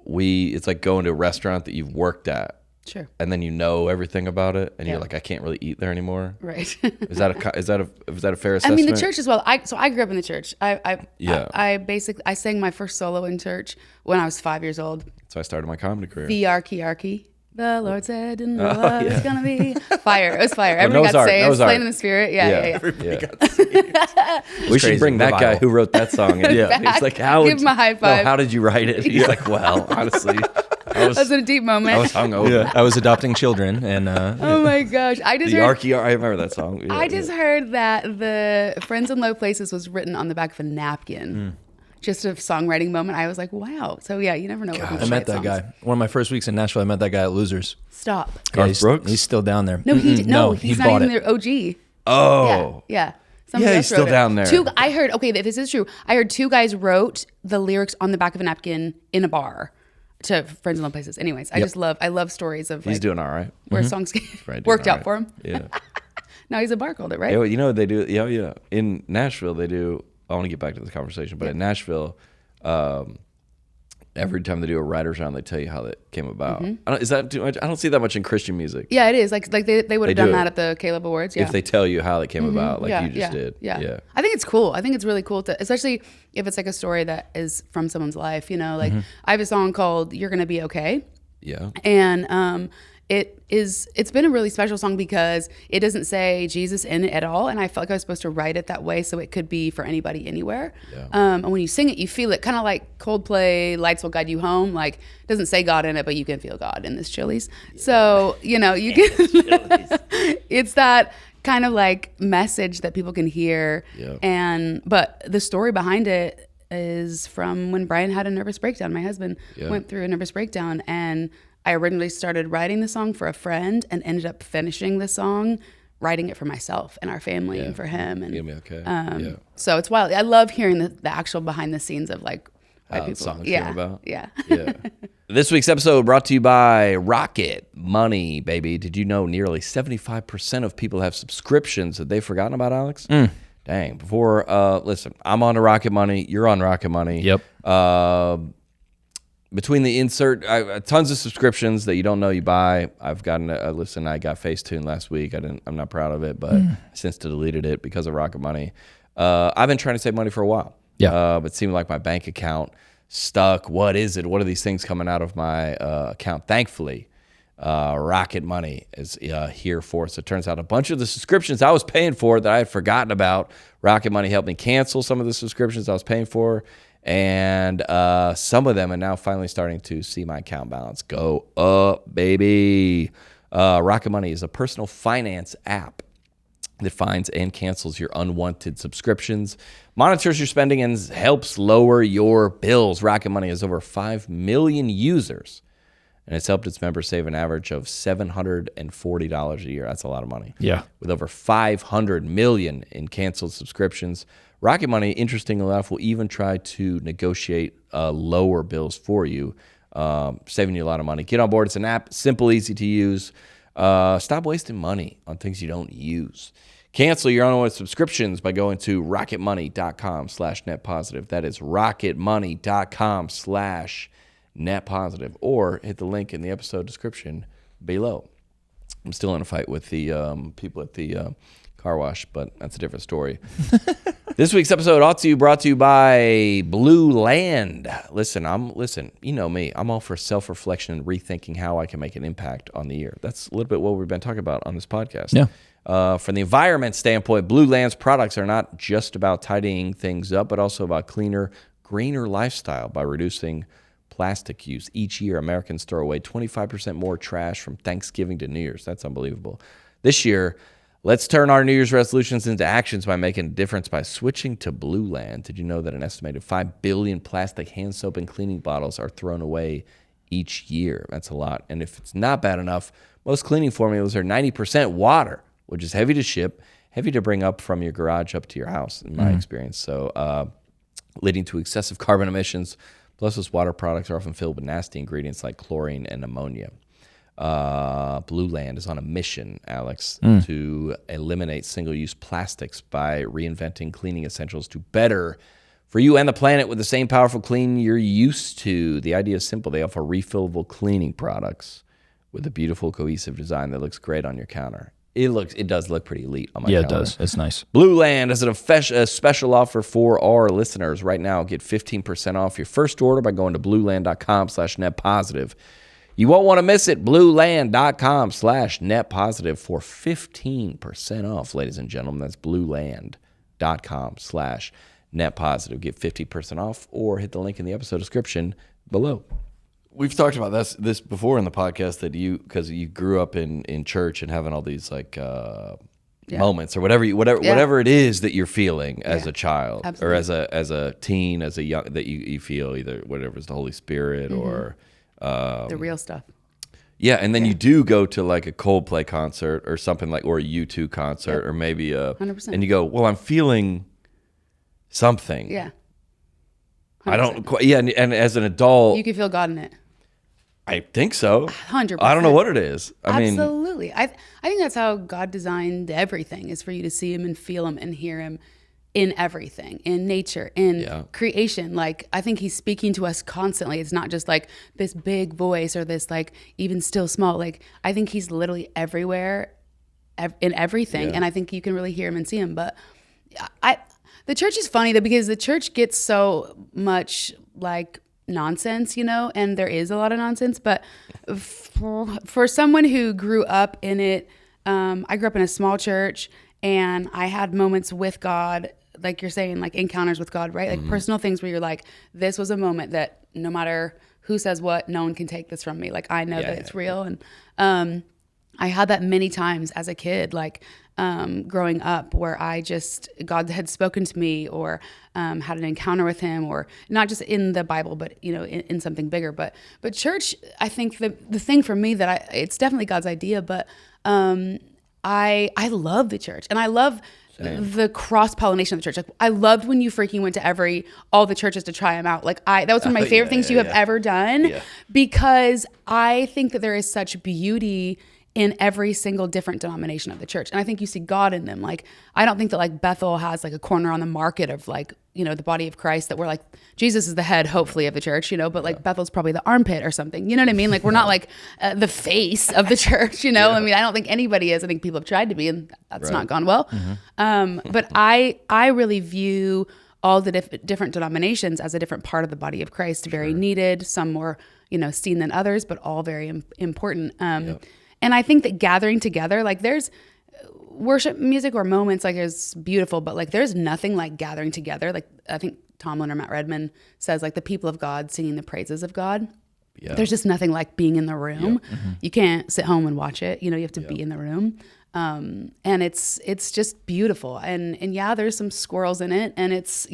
it's like going to a restaurant that you've worked at. Sure. And then you know everything about it, and you're like, I can't really eat there anymore. Right. Is that a fair assessment? I mean, the church as well. I grew up in the church. I basically sang my first solo in church when I was 5 years old. So I started my comedy career. The Arky. The Lord said, and the love is gonna be fire. It was fire. Everybody got saved. Playing in the Spirit. Yeah. Everybody got saved. We should bring that guy who wrote that song in. He's like, give him a high five. No, how did you write it? He's like, well, honestly, that was a deep moment. I was hungover. Yeah, I was adopting children, and oh my gosh, I remember that song. I just heard that the Friends in Low Places was written on the back of a napkin. Just a songwriting moment. I was like, wow. So yeah, you never know. I met that guy. One of my first weeks in Nashville, I met that guy at Losers. Stop. Garth Brooks? He's still down there. No, he's not even their OG. Oh. Yeah. He's still down there. I heard, okay, this is true. I heard two guys wrote the lyrics on the back of a napkin in a bar to Friends in Low Places. Anyways, I love stories of he's doing all right. Where songs worked out for him. Yeah. Now he's a bar holder, right? You know what they do? Yeah. In Nashville, they do. I want to get back to this conversation, but in Nashville, every time they do a writer's round, they tell you how that came about. Is that too much? I don't see that much in Christian music. Yeah, it is. Like they would have done that at the Caleb Awards. Yeah. If they tell you how it came about, like you just did. Yeah. I think it's cool. I think it's really cool especially if it's like a story that is from someone's life. You know, like I have a song called "You're Gonna Be Okay." Yeah. And it's been a really special song because it doesn't say Jesus in it at all, and I felt like I was supposed to write it that way so it could be for anybody anywhere. Yeah. And when you sing it, you feel it, kind of like Coldplay "Lights Will Guide You Home." Like, it doesn't say God in it, but you can feel God in this Chili's. Yeah. So you can. It's that kind of like message that people can hear. Yeah. But the story behind it is from when Brian had a nervous breakdown. My husband went through a nervous breakdown, and I originally started writing the song for a friend and ended up finishing the song, writing it for myself and our family and for him. And so it's wild. I love hearing the actual behind the scenes of like why people. Songs came about. Yeah. This week's episode brought to you by Rocket Money, baby. Did you know nearly 75% of people have subscriptions that they've forgotten about, Alex? Dang. Listen, I'm on to Rocket Money. You're on Rocket Money. Yep. between the tons of subscriptions that you don't know you buy. I've gotten I got Facetune last week. I'm not proud of it, but I since deleted it because of Rocket Money. I've been trying to save money for a while. Yeah. But it seemed like my bank account stuck. What is it? What are these things coming out of my account? Thankfully, Rocket Money is here for us. It turns out a bunch of the subscriptions I was paying for that I had forgotten about, Rocket Money helped me cancel some of the subscriptions I was paying for. And some of them are now finally starting to see my account balance go up, baby. Rocket Money is a personal finance app that finds and cancels your unwanted subscriptions, monitors your spending, and helps lower your bills. Rocket Money has over 5 million users, and it's helped its members save an average of $740 a year. That's a lot of money. Yeah. With over 500 million in canceled subscriptions, Rocket Money, interestingly enough, will even try to negotiate lower bills for you, saving you a lot of money. Get on board. It's an app, simple, easy to use. Stop wasting money on things you don't use. Cancel your unwanted subscriptions by going to rocketmoney.com/netpositive. That is rocketmoney.com/netpositive, or hit the link in the episode description below. I'm still in a fight with the people at the car wash, but that's a different story. This week's episode brought to you by Blue Land. Listen, you know me. I'm all for self-reflection and rethinking how I can make an impact on the year. That's a little bit what we've been talking about on this podcast. Yeah. From the environment standpoint, Blue Land's products are not just about tidying things up, but also about cleaner, greener lifestyle by reducing plastic use. Each year, Americans throw away 25% more trash from Thanksgiving to New Year's. That's unbelievable. This year, let's turn our New Year's resolutions into actions by making a difference by switching to Blue Land. Did you know that an estimated 5 billion plastic hand soap and cleaning bottles are thrown away each year? That's a lot. And if it's not bad enough, most cleaning formulas are 90% water, which is heavy to ship, heavy to bring up from your garage up to your house, in my experience. So leading to excessive carbon emissions. Plus, those water products are often filled with nasty ingredients like chlorine and ammonia. Blue Land is on a mission, Alex, to eliminate single-use plastics by reinventing cleaning essentials to better for you and the planet with the same powerful clean you're used to. The idea is simple. They offer refillable cleaning products with a beautiful, cohesive design that looks great on your counter. It does look pretty elite on my counter. Yeah, it does. It's nice. Blue Land has a special offer for our listeners right now. Get 15% off your first order by going to blueland.com/netpositive. You won't want to miss it. Blueland.com/netpositive for 15% off, ladies and gentlemen. That's blueland.com/netpositive. Get 50% off or hit the link in the episode description below. We've talked about this before in the podcast that because you grew up in church and having all these like moments or whatever it is that you're feeling as a child. Absolutely. Or as a teen, as a young, that you feel either whatever is the Holy Spirit or the real stuff. Yeah, and then you do go to like a Coldplay concert or something like, or a U2 concert or maybe 100%. And you go, well, I'm feeling something. Yeah. 100%. I don't quite, and as an adult, you can feel God in it. I think so. 100%. I don't know what it is. Absolutely. I think that's how God designed everything, is for you to see him and feel him and hear him in everything, in nature, in creation. Like, I think he's speaking to us constantly. It's not just like this big voice or this like even still small. Like, I think he's literally everywhere in everything. Yeah. And I think you can really hear him and see him. But the church is funny though, because the church gets so much like nonsense, and there is a lot of nonsense, but for someone who grew up in it, I grew up in a small church and I had moments with God, like you're saying, like encounters with God, right? Like personal things where you're like, this was a moment that no matter who says what, no one can take this from me. Like, I know that it's real. And I had that many times as a kid, like growing up, where God had spoken to me or had an encounter with him, or not just in the Bible, but in something bigger. But church, I think the thing for me that it's definitely God's idea, but I love the church, and I love the cross-pollination of the church. Like, I loved when you freaking went to all the churches to try them out. Like, that was one of my favorite things you have ever done, because I think that there is such beauty in every single different denomination of the church. And I think you see God in them. Like, I don't think that like Bethel has like a corner on the market of like the body of Christ, that we're like, Jesus is the head, hopefully, of the church, but like Bethel's probably the armpit or something. You know what I mean? Like, we're not like the face of the church, I mean, I don't think anybody is. I think people have tried to be, and that's not gone well. But I really view all the different denominations as a different part of the body of Christ, very needed, some more, seen than others, but all very important. And I think that gathering together, like there's worship music or moments like is beautiful, but like there's nothing like gathering together. Like I think Tomlin or Matt Redman says, like the people of God singing the praises of God. Yeah. There's just nothing like being in the room. You can't sit home and watch it. You have to be in the room. And it's just beautiful. And yeah, there's some squirrels in it, and it's,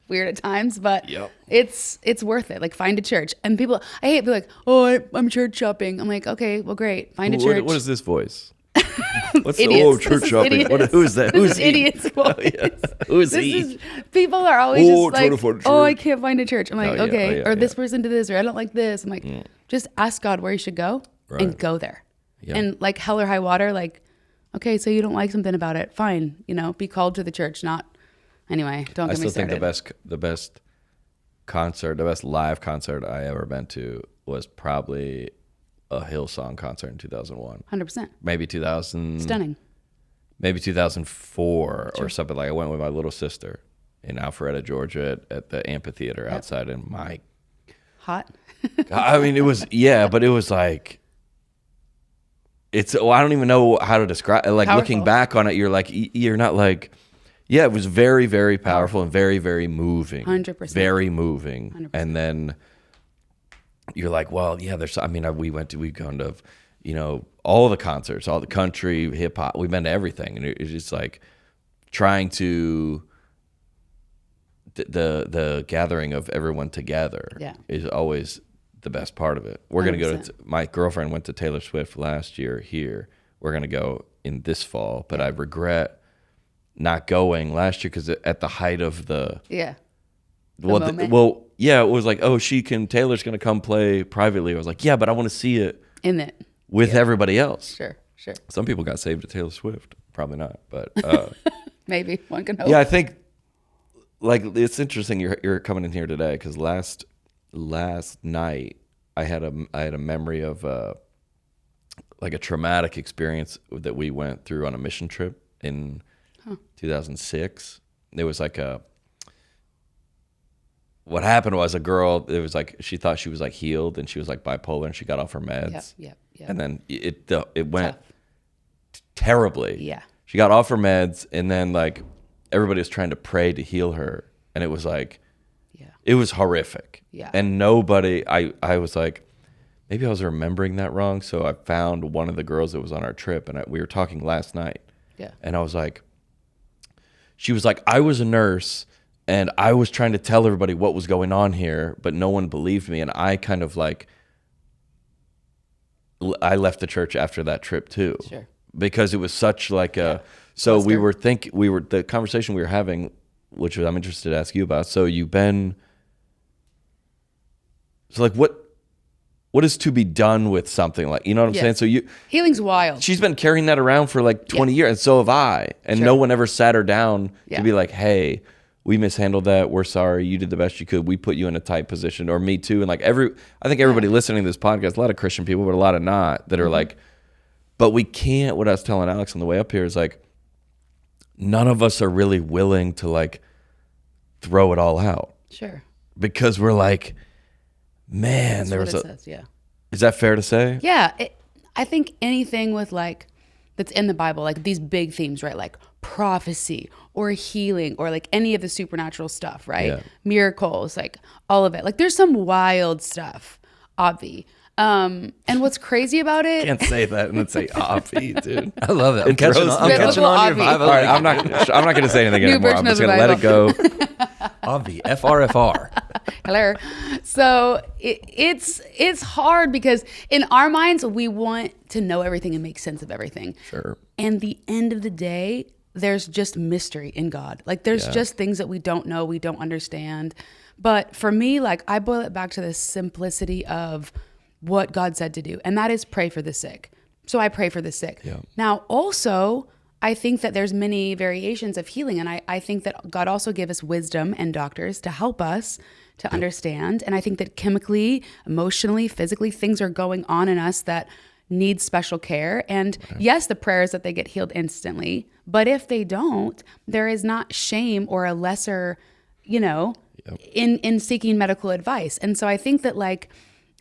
weird at times, but it's worth it. Like find a church. And people, I hate to be like, oh, I'm church shopping. I'm like, okay, well, great. Find a church. What is this voice? What's idiots. Church shopping? Who is that? Who's idiots? Who is he? People are always just like, I can't find a church. I'm like, this person did this, or I don't like this. I'm like, just ask God where you should go and go there. Yeah. And like hell or high water, like, okay, so you don't like something about it, fine. Be called to the church, not anyway. Don't get me started. I still think the best concert, the best live concert I ever been to was probably a Hillsong concert in 2001. 100%. Maybe 2000. Stunning. Maybe 2004 or something. Like I went with my little sister in Alpharetta, Georgia at the amphitheater outside, and my hot. I mean, it was but it was like I don't even know how to describe it. Like powerful. Looking back on it, you're not like. Yeah, it was very, very powerful and very, very moving. 100%. Very moving. 100%. And then you're like, well, yeah, we've gone to, all the concerts, all the country, hip hop. We've been to everything. And it's just like trying to, the gathering of everyone together is always the best part of it. We're going to go to, my girlfriend went to Taylor Swift last year here. We're going to go in this fall, but I regret not going last year because at the height of the it was like, Taylor's gonna come play privately. I was like, yeah, but I want to see it in it with everybody else. Sure. Some people got saved to Taylor Swift, probably not, but maybe one can hope. Yeah, I think like it's interesting you're coming in here today because last night I had a memory of like a traumatic experience that we went through on a mission trip in 2006. There was like what happened was a girl, it was like she thought she was like healed and she was like bipolar and she got off her meds. Yep. And then it went terribly. Yeah. She got off her meds and then like everybody was trying to pray to heal her and it was like it was horrific. Yeah. And nobody I was like maybe I was remembering that wrong, so I found one of the girls that was on our trip and we were talking last night. Yeah. And I was like, she was like, I was a nurse and I was trying to tell everybody what was going on here, but no one believed me. And I kind of like, I left the church after that trip too. Sure. Because it was such like a, so cluster. The conversation we were having, which I'm interested to ask you about. So like what is to be done with something like, you know what I'm saying? So healing's wild. She's been carrying that around for like 20 years, and so have I. And no one ever sat her down to be like, hey, we mishandled that. We're sorry. You did the best you could. We put you in a tight position, or me too. And like I think everybody listening to this podcast, a lot of Christian people, but a lot of not, that are like, but we can't, what I was telling Alex on the way up here is like, none of us are really willing to like throw it all out. Sure. Because we're like, man, says, Is that fair to say? Yeah. I think anything with like, that's in the Bible, like these big themes, right? Like prophecy or healing or like any of the supernatural stuff, right? Yeah. Miracles, like all of it. Like there's some wild stuff, obvi. And what's crazy about it? Can't say that and then say obvi, dude. I love it. I'm catching on your vibe. All right, I'm not going to say anything anymore. I'm just going to let it go. Obvi, FRFR. Hello. So it's hard because in our minds, we want to know everything and make sense of everything. Sure. And the end of the day, there's just mystery in God. Like there's just things that we don't know, we don't understand. But for me, like I boil it back to the simplicity of what God said to do. And that is pray for the sick. So I pray for the sick. Yeah. Now also, I think that there's many variations of healing. And I think that God also gave us wisdom and doctors to help us to understand. And I think that chemically, emotionally, physically, things are going on in us that need special care. And yes, the prayer is that they get healed instantly. But if they don't, there is not shame or a lesser, in seeking medical advice. And so I think that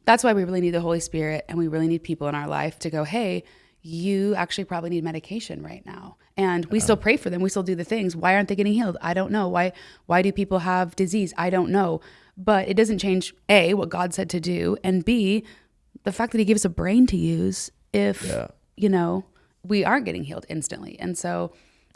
that's why we really need the Holy Spirit, and we really need people in our life to go, hey, you actually probably need medication right now. And we still pray for them. We still do the things. Why aren't they getting healed? I don't know. Why do people have disease? I don't know. But it doesn't change, A, what God said to do, and B, the fact that he gives us a brain to use if, we aren't getting healed instantly. And so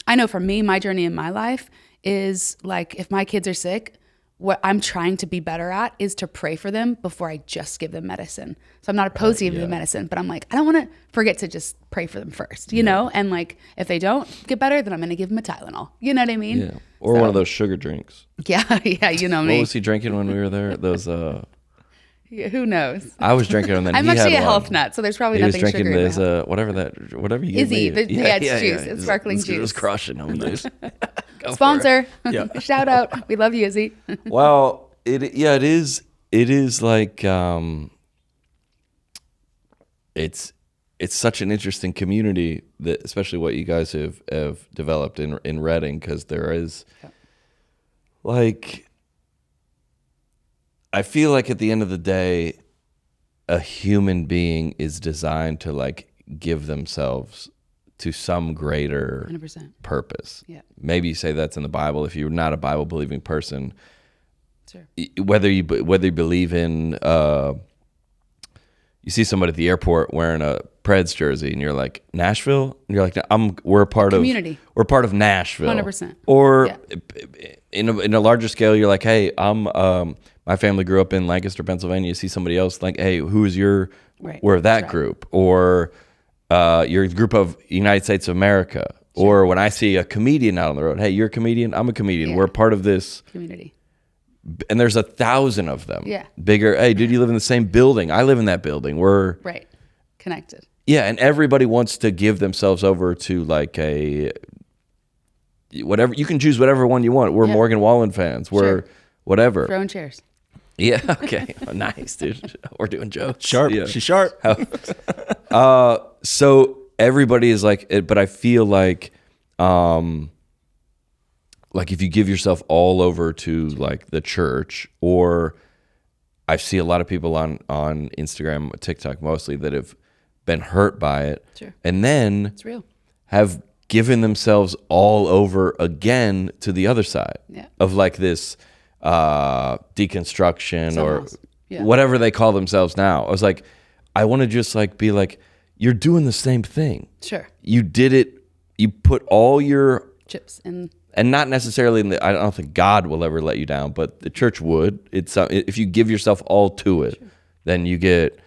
I know for me, my journey in my life is if my kids are sick, what I'm trying to be better at is to pray for them before I just give them medicine. So I'm not opposed to giving them medicine, but I'm I don't want to forget to just pray for them first, you know? And if they don't get better, then I'm going to give them a Tylenol. You know what I mean? Yeah. Or one of those sugar drinks. Yeah, you know me. What was he drinking when we were there? Those, yeah, who knows? I was drinking them. Then I'm actually a health nut, so there's probably nothing sugary. He was drinking this, whatever you gave Izzy, me. it's juice. It's sparkling juice. It was crushing them. Sponsor. Shout out. We love you, Izzy. Well, it is it's such an interesting community, that especially what you guys have developed in Redding, because there is I feel like at the end of the day, a human being is designed to give themselves to some greater 100%. Purpose. Yeah. Maybe you say that's in the Bible if you're not a Bible believing person. Sure. Whether you believe in, you see somebody at the airport wearing a Preds jersey, and you're like, Nashville, and you're like, we're a part of community. We're part of Nashville. 100%. Or in a larger scale, you're like, hey, my family grew up in Lancaster, Pennsylvania. You see somebody else, hey, who is your? We're of that group, or you're a group of United States of America. Sure. Or when I see a comedian out on the road, hey, you're a comedian, I'm a comedian. Yeah. We're part of this community. And there's 1,000 of them. Yeah. Bigger. Hey, dude, you live in the same building. I live in that building. We're connected. Yeah, and everybody wants to give themselves over to a whatever. You can choose whatever one you want. We're Morgan Wallen fans. We're whatever. Throwing chairs. Yeah. Okay. Nice, dude. We're doing jokes. Sharp. Yeah. She's sharp. So everybody is but I feel like if you give yourself all over to the church, or I see a lot of people on Instagram, TikTok mostly, that have been hurt by it, and then it's real, have given themselves all over again to the other side of this deconstruction or whatever they call themselves now. I was I want to just be you're doing the same thing. Sure. You did it. You put all your chips in. And not necessarily I don't think God will ever let you down, but the church would. It's if you give yourself all to it, then you get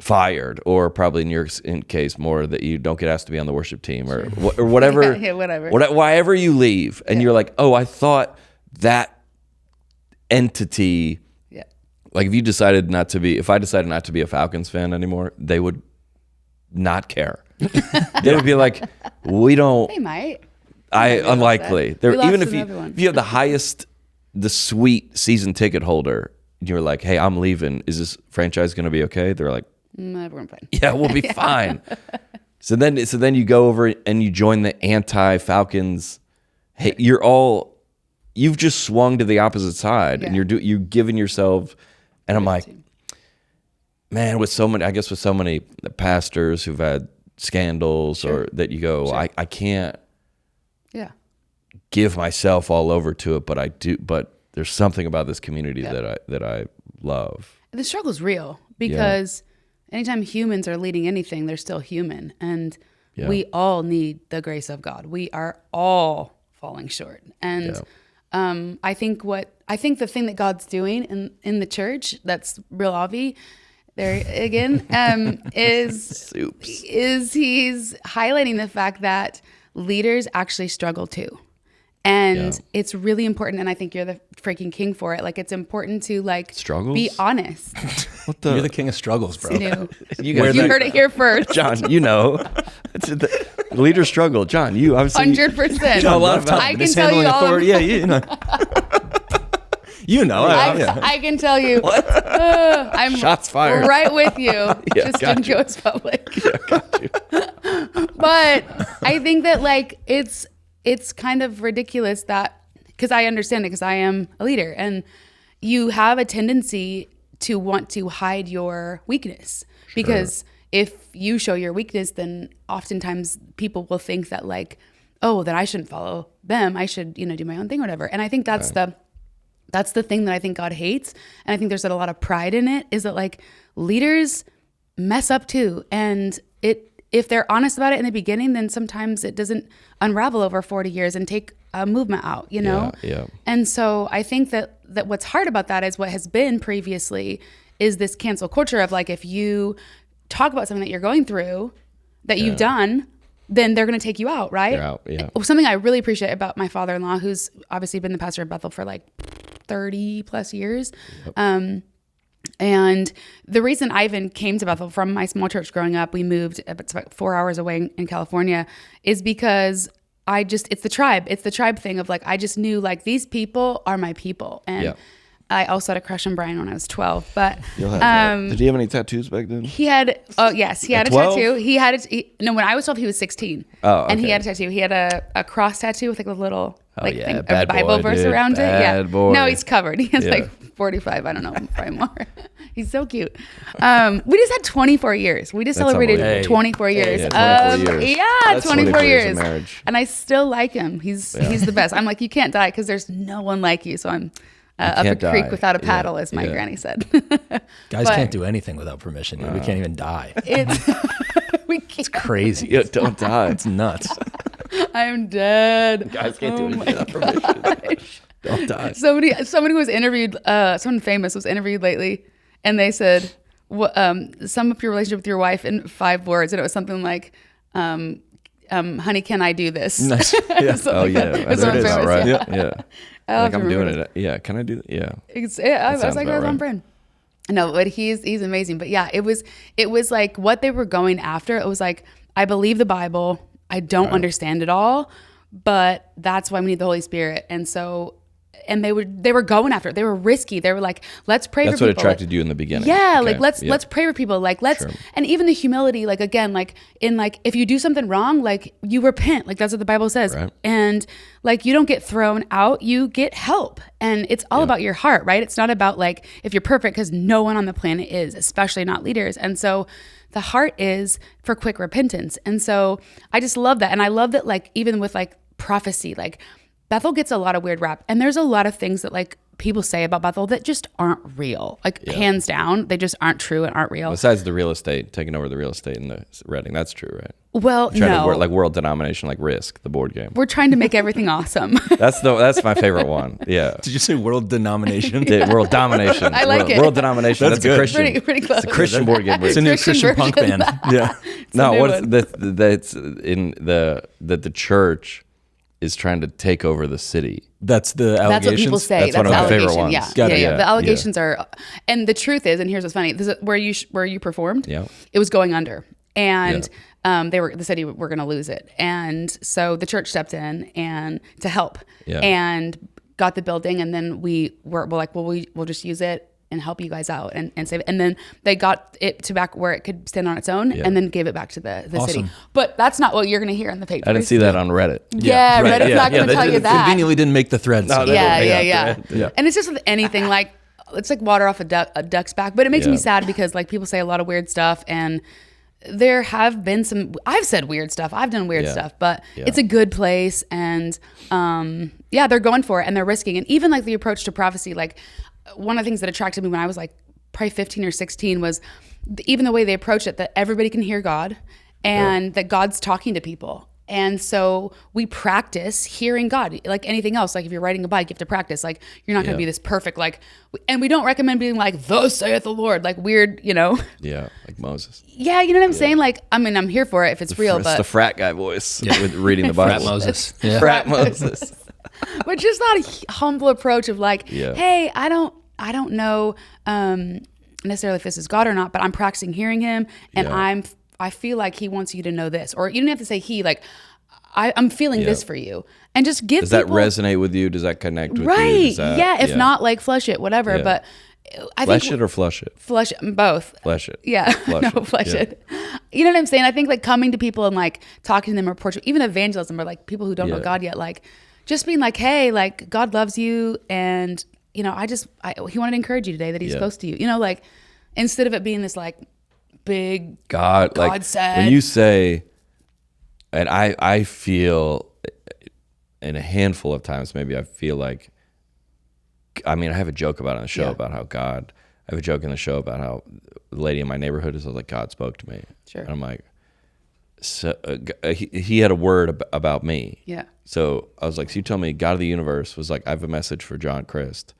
fired, or probably in your case more that you don't get asked to be on the worship team or whatever. Whatever. Wherever you leave, and you're oh, I thought that entity. Yeah. If I decided not to be a Falcons fan anymore, they would not care. They would be we don't. They might. Unlikely. Even if you have the sweet season ticket holder, you're hey, I'm leaving. Is this franchise going to be okay? They're everyone fine. Yeah, we'll be fine. So then you go over and you join the anti-Falcons. Hey, you've just swung to the opposite side, and you're giving yourself. And I'm man, with so many pastors who've had scandals, or that you go, I can't. Yeah. Give myself all over to it, but I do. But there's something about this community that I love. The struggle's real, because anytime humans are leading anything, they're still human, and we all need the grace of God. We are all falling short, and I think the thing that God's doing in the church that's real obvious. There again, is he's highlighting the fact that leaders actually struggle too. And it's really important, and I think you're the freaking king for it. It's important to struggles? Be honest. You're the king of struggles, bro. You heard it here first. John, Leaders struggle. John, you obviously 100%. A lot of time. I can tell you all. authority. Yeah, you know. I can tell you. I'm Shots fired. right with you. Just didn't go as public. got you. But I think that like it's kind of ridiculous that, because I understand it because I am a leader, and you have a tendency to want to hide your weakness, because if you show your weakness, then oftentimes people will think that like, oh, then I shouldn't follow them. I should, do my own thing or whatever. And I think that's the thing that I think God hates. And I think there's a lot of pride in it, is that like leaders mess up too. And if they're honest about it in the beginning, then sometimes it doesn't unravel over 40 years and take a movement out, Yeah. And so I think that what's hard about that is what has been previously is this cancel culture of like, if you talk about something that you're going through that you've done, then they're going to take you out, right? You're out, yeah. Something I really appreciate about my father-in-law, who's obviously been the pastor of Bethel for like 30 plus years. Yep. And the reason I even came to Bethel from my small church growing up, we moved, it's about 4 hours away in California, is because it's the tribe thing of like, I just knew like these people are my people. And I also had a crush on Brian when I was 12, but did he have any tattoos back then? he had, yes, he had a 12? tattoo. When I was 12, he was 16. Oh, okay. And he had a tattoo. He had a cross tattoo with like a little thing, a bad Bible boy, verse dude. around it. Bad Yeah. boy. No, he's covered. He has like 45. I don't know, probably more. He's so cute. We just had 24 years. We just celebrated unbelievable. 24 years. Yeah, 24 years. Yeah, That's 24 years. of marriage. And I still like him. He's the best. I'm like, you can't die because there's no one like you. So I'm up a can't creek die. without a paddle, as my granny said. Guys can't do anything without permission. We can't even die. It's Crazy. Yeah, don't die. It's nuts. I'm dead. Guys can't do anything without permission. Don't die. Somebody was interviewed, someone famous was interviewed lately, and they said, sum up your relationship with your wife in 5 words. And it was something like, honey, can I do this? Nice. Yeah. Oh, yeah. It There it is. famous, Right. yeah. Yeah. Like I'm doing it. Yeah. Can I do that? Yeah. I was sounds like, about that's right. on friend. No, but he's amazing. But yeah, it was like what they were going after. It was like, I believe the Bible. I don't understand it all, but that's why we need the Holy Spirit. And so, and they were going after it. They were risky. They were like, let's pray for people. That's what attracted you in the beginning. Yeah, Okay. like let's pray for people. Like and even the humility, like again, like in like if you do something wrong, like you repent. Like that's what the Bible says. Right. And like you don't get thrown out, you get help. And it's all about your heart, right? It's not about like if you're perfect, because no one on the planet is, especially not leaders. And so the heart is for quick repentance. And so I just love that. And I love that like even with like prophecy, like Bethel gets a lot of weird rap, and there's a lot of things that like people say about Bethel that just aren't real. Like hands down, they just aren't true and aren't real. Besides the real estate, taking over the real estate in the Reading, that's true, right? Well, Trying no. to like world denomination, like Risk, the board game. We're trying to make everything awesome. That's my favorite one. Yeah. Did you say world denomination? Yeah, world domination. I like it. World denomination. That's That's a good. Christian. Pretty close. It's a Christian board game. It's a new Christian Christian punk version. band. Yeah. No, new what one. that's in that the church is trying to take over the city. That's the allegations. That's what people say. That's one of the my favorite allegation. ones. Yeah. Got Yeah, it. yeah. Yeah. The allegations are, and the truth is, and here's what's funny: this is where you performed. Yeah. It was going under, and the city were going to lose it, and so the church stepped in and to help, and got the building, and then we're like, well, we'll just use it and help you guys out and save it. And then they got it to back where it could stand on its own, and then gave it back to the city. But that's not what you're going to hear in the papers. I didn't see that on Reddit. Yeah, Right. Reddit's not going to they tell you that. Conveniently didn't make the threads. No, they Yeah. Yeah. And it's just with anything, like it's like water off a duck's back. But it makes me sad because like people say a lot of weird stuff, and there have been I've said weird stuff. I've done weird stuff, but it's a good place, and they're going for it and they're risking. And even like the approach to prophecy, like one of the things that attracted me when I was like probably 15 or 16 was even the way they approach it, that everybody can hear God and that God's talking to people. And so we practice hearing God like anything else. Like if you're riding a bike, you have to practice. Like you're not going to be this perfect, like, and we don't recommend being like, thus saith the Lord, like weird, Yeah, like Moses. Yeah, you know what I'm saying? Like, I mean, I'm here for it if it's real, It's but the frat guy voice with reading the Bible. Frat Moses. Yeah. Frat Moses. but just that humble approach of like, Yeah. hey, I don't know necessarily if this is God or not, but I'm practicing hearing him, and I feel like he wants you to know this, or you don't have to say he, like, I'm feeling this for you, and just give. Does that resonate with you? Does that connect with you? Right? Yeah. If not, like, flush it, whatever. But I think flush it or flush it. Flush it, both. Flush it. Yeah. Flush it. You know what I'm saying? I think like coming to people and like talking to them, or even evangelism, or like people who don't know God yet, like just being like, hey, like God loves you, and you know, he wanted to encourage you today that he's close to you. You know, like instead of it being this like big God like said. When you say, and I feel in a handful of times, maybe I feel like, I mean, I have a joke about it on the show about how God, I have a joke in the show about how the lady in my neighborhood is like, God spoke to me. Sure. And I'm like, so, he had a word about me. Yeah. So I was like, so you tell me God of the universe was like, I have a message for John Crist.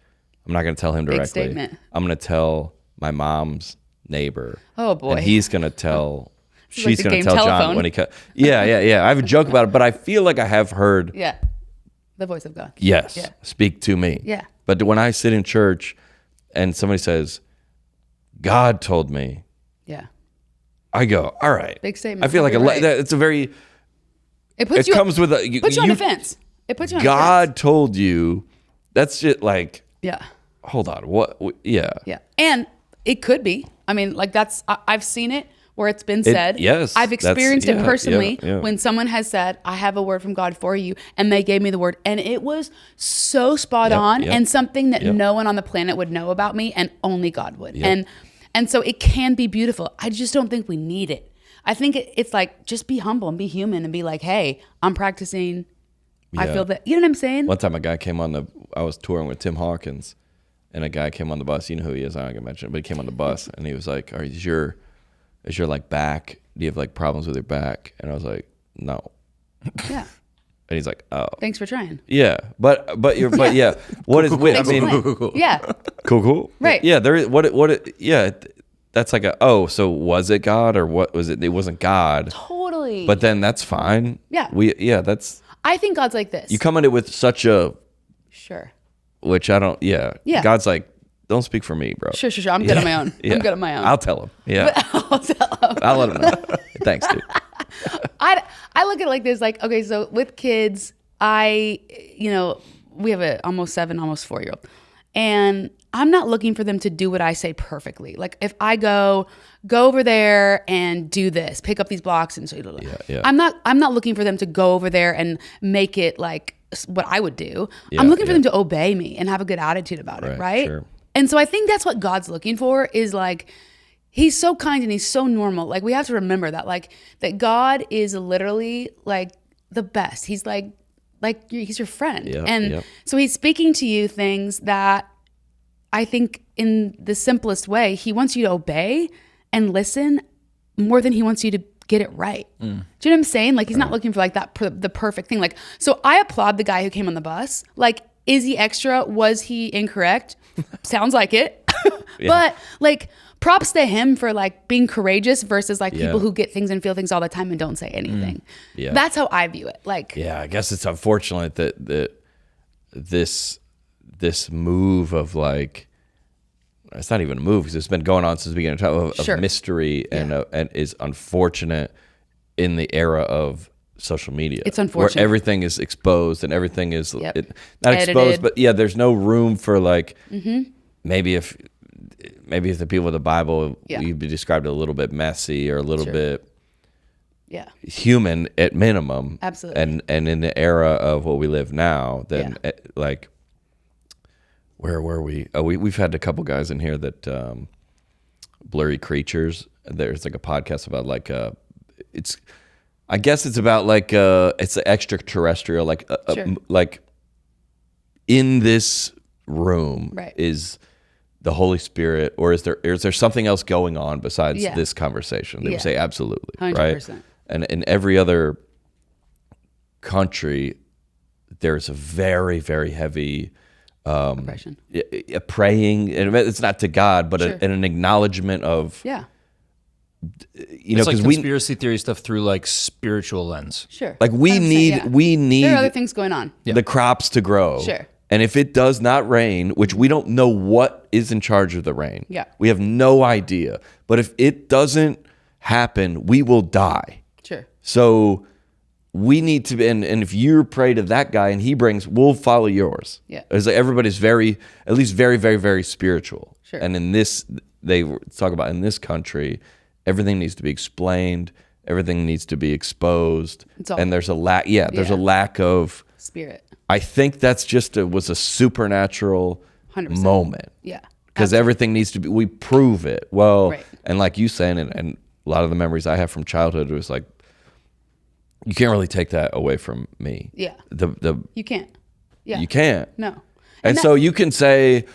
I'm not going to tell him directly. Big statement. I'm going to tell my mom's neighbor. Oh boy. And he's going to tell, she's like going to tell telephone. John when he cut. Yeah. I have a joke about it, but I feel like I have heard. Yeah. The voice of God. Yes. Yeah. Speak to me. Yeah. But when I sit in church and somebody says, God told me. Yeah. I go, all right. Big statement. I feel like it's a very. It comes with a. Puts you on the fence. It puts you on the fence. God told you. That's just like. Yeah. Hold on. What? Yeah. Yeah. And it could be. I mean, like I've seen it where it's been said. Yes. I've experienced it personally yeah. when someone has said, I have a word from God for you. And they gave me the word. And it was so spot on and something that no one on the planet would know about me, and only God would. And so it can be beautiful. I just don't think we need it. I think it's like, just be humble and be human and be like, hey, I'm practicing. I feel that, you know what I'm saying? One time a guy came I was touring with Tim Hawkins, and a guy came on the bus. You know who he is, I'm not gonna mention it, but he came on the bus and he was like, is your like back, do you have like problems with your back? And I was like, no. Yeah. And he's like, oh. Thanks for trying. Yeah. But what is Cool. I mean, Cool. Yeah. Cool. Right. Yeah, there is that's like so was it God or what was it? It wasn't God. Totally. But then that's fine. Yeah. That's I think God's like this. You come at it with such a Sure. Which I don't Yeah. God's like, don't speak for me, bro. Sure. I'm good on my own. I'm good on my own. I'll tell him. Yeah. I'll tell him. I'll let him know. Thanks, dude. I look at it like this, like, okay, so with kids, we have a almost 7, almost 4-year-old. And I'm not looking for them to do what I say perfectly. Like if I go over there and do this, pick up these blocks and so I'm not looking for them to go over there and make it like what I would do. I'm looking for them to obey me and have a good attitude about it, right? Sure. And so I think that's what God's looking for, is like, he's so kind and he's so normal. Like we have to remember that, like that God is literally like the best. He's like he's your friend. So he's speaking to you things that I think in the simplest way, he wants you to obey and listen more than he wants you to get it right. Do you know what I'm saying? Like he's not looking for like the perfect thing. Like, so I applaud the guy who came on the bus. Like, is he extra? Was he incorrect? Sounds like it. But like, props to him for like being courageous versus like people who get things and feel things all the time and don't say anything. That's how I view it. Like, I guess it's unfortunate that this move of like, it's not even a move because it's been going on since the beginning of mystery and is unfortunate in the era of social media. It's unfortunate where everything is exposed and everything is not edited. exposed, but there's no room for like maybe if the people of the Bible you'd be described a little bit messy or a little bit human at minimum. Absolutely. And in the era of what we live now, then like, where were we? Oh, we've had a couple guys in here that Blurry Creatures. There's like a podcast about like I guess it's about like it's an extraterrestrial like in this room is the Holy Spirit, or is there something else going on besides this conversation? They would say absolutely, 100%. right? And in every other country, there's a very, very heavy oppression. A praying, and it's not to God, but an acknowledgement of it's like conspiracy theory stuff through like spiritual lens. Sure. Like we need there are other things going on. The crops to grow. Sure. And if it does not rain, which we don't know what is in charge of the rain. Yeah. We have no idea. But if it doesn't happen, we will die. Sure. So we need to, and if you pray to that guy and he brings, we'll follow yours. Yeah. It's like everybody's very, at least very, very, very spiritual. Sure. And in this, they talk about in this country, everything needs to be explained. Everything needs to be exposed. And there's a lack, there's a lack of spirit. I think that's just was a supernatural 100%. moment. Yeah. Because everything needs to be, we prove it. Well, Right. and like you saying, and a lot of the memories I have from childhood was like, you can't really take that away from me. Yeah. You can't. Yeah. You can't. No. And so you can say,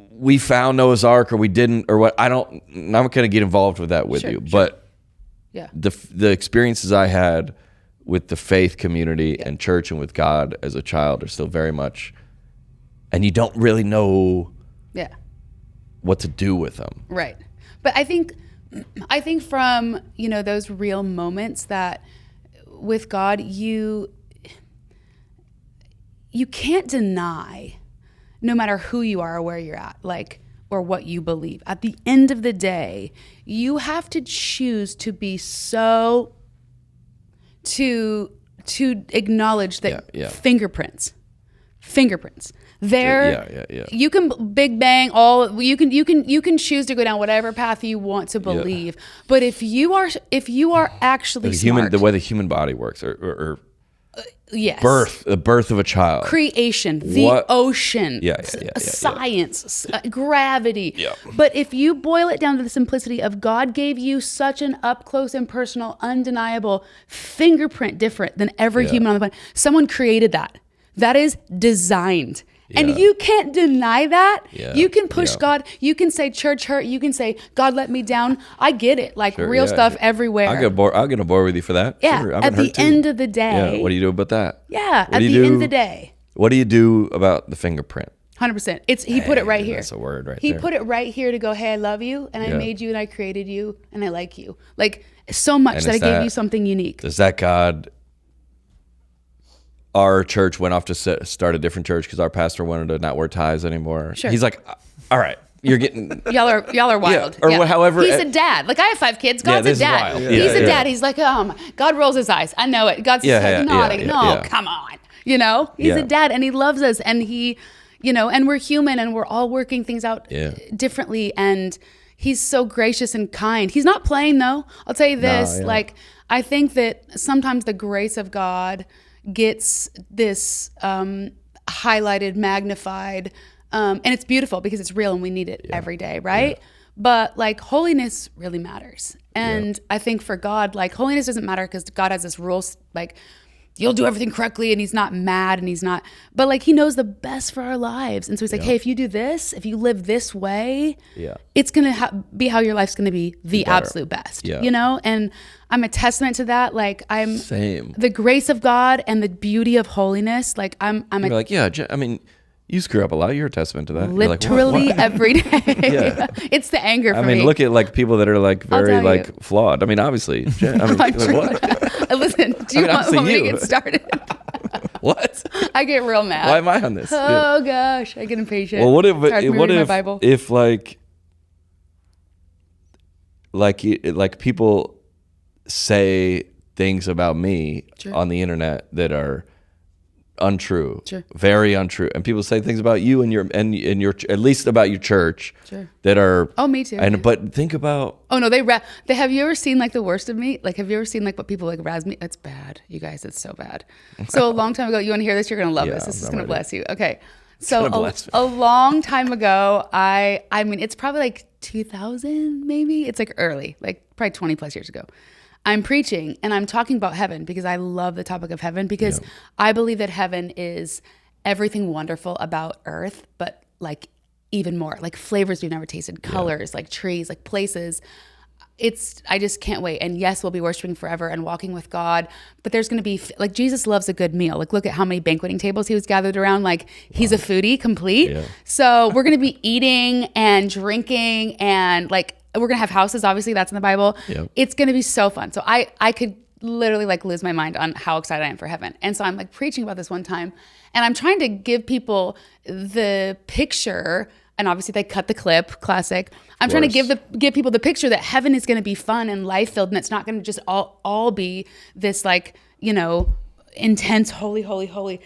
we found Noah's Ark or we didn't, or what. I'm not going to get involved with that with you. But yeah, the experiences I had with the faith community and church and with God as a child are still very much, and you don't really know what to do with them. Right. But I think from, those real moments that with God, you can't deny, no matter who you are or where you're at, or what you believe. At the end of the day, you have to choose to be to acknowledge that fingerprints. There, you can big bang you can choose to go down whatever path you want to believe. But if you are actually smart, the way the human body works, or yes, the birth of a child, creation, the ocean, science, gravity. Yeah. But if you boil it down to the simplicity of God gave you such an up close and personal, undeniable fingerprint, different than every human on the planet. Someone created that. That is designed. And you can't deny that. Yeah. You can push God. You can say church hurt. You can say God let me down. I get it. Real stuff everywhere. I'll get on board with you for that. Yeah. Sure. At the end of the day. Yeah. What do you do about that? Yeah. At the end of the day. What do you do about the fingerprint? 100%. He put it right here. That's a word right there. He put it right here to go, hey, I love you, and I made you, and I created you, and I like you. So much that I gave you something unique. Does that God... Our church went off to start a different church because our pastor wanted to not wear ties anymore. Sure. He's like, all right, you're getting... y'all are wild. However... He's a dad. I have 5 kids. God's a dad. He's a dad. He's like, God rolls his eyes. I know it. God's nodding. Come on. He's a dad, and he loves us, and he, and we're human, and we're all working things out differently, and he's so gracious and kind. He's not playing, though. I'll tell you this. I think that sometimes the grace of God gets this highlighted, magnified, and it's beautiful because it's real and we need it every day, right? But holiness really matters. And I think for God, holiness doesn't matter because God has this rule, you'll do everything correctly, and he's not mad, and he's not, but he knows the best for our lives. And so he's like, hey, if you do this, if you live this way, it's going to be how your life's going to be the absolute best, and I'm a testament to that. I'm same. The grace of God and the beauty of holiness. I'm you screw up a lot. You're a testament to that. Literally every day. It's the anger for me. Look at people that are very flawed. Obviously. What? Listen, do you want me to get started? What? I get real mad. Why am I on this? Oh gosh, I get impatient. Well, what if people say things about me on the internet that are untrue, very untrue, and people say things about you and your at least about your church that are me too. But think about they have you ever seen the worst of me? Have you ever seen what people razz me? It's bad, you guys. It's so bad. So a long time ago, you want to hear this? You're gonna love this. This is gonna bless you. Okay, so a long time ago, it's probably 2000 maybe. It's early, probably 20 plus years ago. I'm preaching and I'm talking about heaven because I love the topic of heaven because I believe that heaven is everything wonderful about earth, but even more, flavors we've never tasted, colors, trees, places. I just can't wait. And yes, we'll be worshiping forever and walking with God, but there's going to be Jesus loves a good meal. Look at how many banqueting tables he was gathered around. He's a foodie complete. Yeah. So we're going to be eating and drinking and we're going to have houses. Obviously that's in the Bible. Yep. It's going to be so fun. So I could literally lose my mind on how excited I am for heaven. And so I'm preaching about this one time and I'm trying to give people the picture and obviously they cut the clip, classic. I'm trying to give people the picture that heaven is going to be fun and life filled, and it's not going to just all be this like, intense, holy.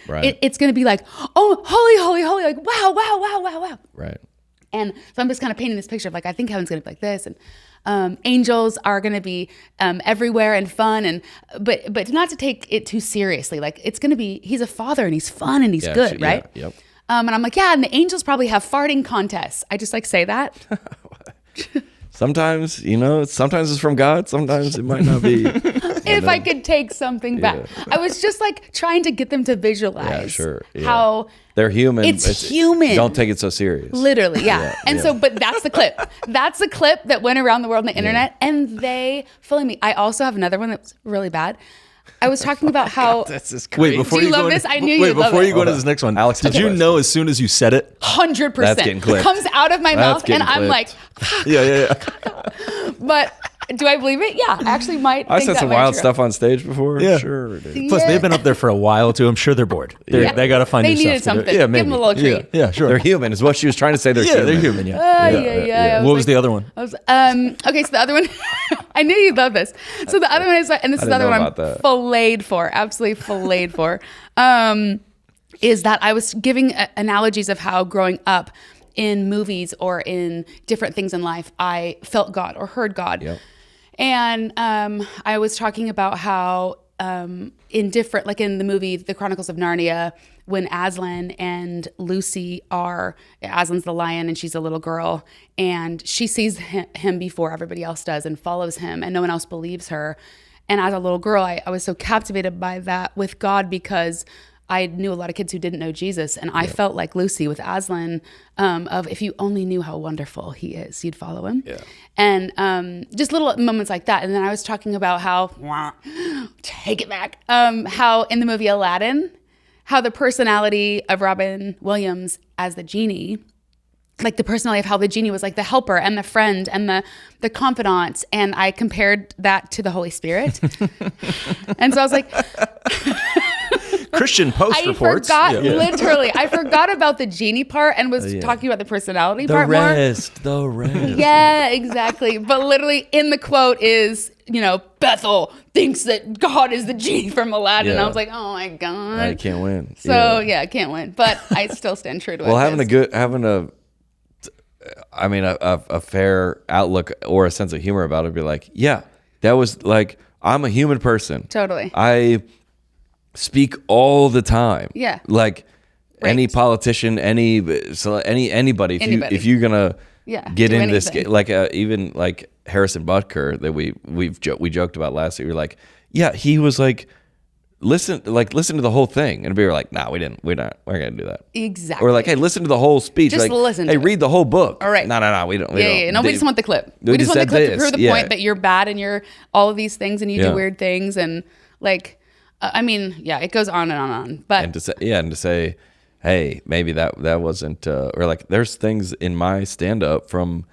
Right. It's going to be like, oh, holy, like wow. Right. And so I'm just kind of painting this picture of like, I think heaven's going to be like this, and angels are going to be everywhere and fun, but not to take it too seriously. Like it's going to be, he's a father and he's fun and he's good, right? Yep. And I'm like, and the angels probably have farting contests. I just like say that. Sometimes, sometimes it's from God. Sometimes it might not be. If I could take something back. I was just like trying to get them to visualize how they're human. It's human. Don't take it so serious. Literally, yeah. So, but that's the clip. That's the clip that went around the world on the internet, and they fully me. I also have another one that's really bad. I was talking about how. This is crazy. Wait, before Do you you love go this? into, I knew you'd love before it. you go into this next one, Alex, did you know as soon as you said it? 100%. That's getting clipped. Comes out of my mouth, and getting I'm like, clipped. Yeah. but do I believe it? Yeah, I actually might. I think said that some might wild be true. stuff on stage before. Yeah. Sure. Dude. Plus, they've been up there for a while too. I'm sure they're bored. They got to find They new needed stuff to do. something. Yeah, Give maybe. them a little treat. Yeah, sure. They're human, is what she was trying to say. They're human. They're human. Yeah. Yeah. What was the other one? I was okay. So the other one, I knew you'd love this. So the other one is, and this is the other one I'm filleted for, absolutely filleted for, is that I was giving analogies of how growing up in movies or in different things in life, I felt God or heard God. Yep. And I was talking about how in different, like in the movie The Chronicles of Narnia, when Aslan and Lucy Aslan's the lion and she's a little girl, and she sees him before everybody else does and follows him, and no one else believes her. And as a little girl, I was so captivated by that with God, because I knew a lot of kids who didn't know Jesus, and I felt like Lucy with Aslan, of if you only knew how wonderful he is, you'd follow him. Yeah. And just little moments like that. And then I was talking about how, take it back, how in the movie Aladdin, how the personality of Robin Williams as the genie, like the personality of how the genie was like the helper and the friend and the confidant, and I compared that to the Holy Spirit. And so I was like, Christian Post reports. Literally, I forgot about the genie part and was talking about the personality part more. The rest. Yeah, exactly. But literally in the quote is, Bethel thinks that God is the genie from Aladdin. Yeah. I was like, oh my God. I can't win. So I can't win, but I still stand true to it. Well, a fair outlook or a sense of humor about it, be like, yeah, that was like, I'm a human person. Totally. I speak all the time. Yeah. Like any politician, anybody. If you're gonna get in this, like even like Harrison Butker that we joked about last week. We're like, yeah, he was like, listen to the whole thing, and we were like, nah, we're not gonna do that. Exactly. Or like, hey, listen to the whole speech. Just like, listen. Hey, read the whole book. All right. No, we don't. No, we just want the clip. We just want the clip to prove the point that you're bad and you're all of these things and you do weird things, and like, it goes on and on. But and to say, hey, maybe that wasn't, or like, there's things in my stand up from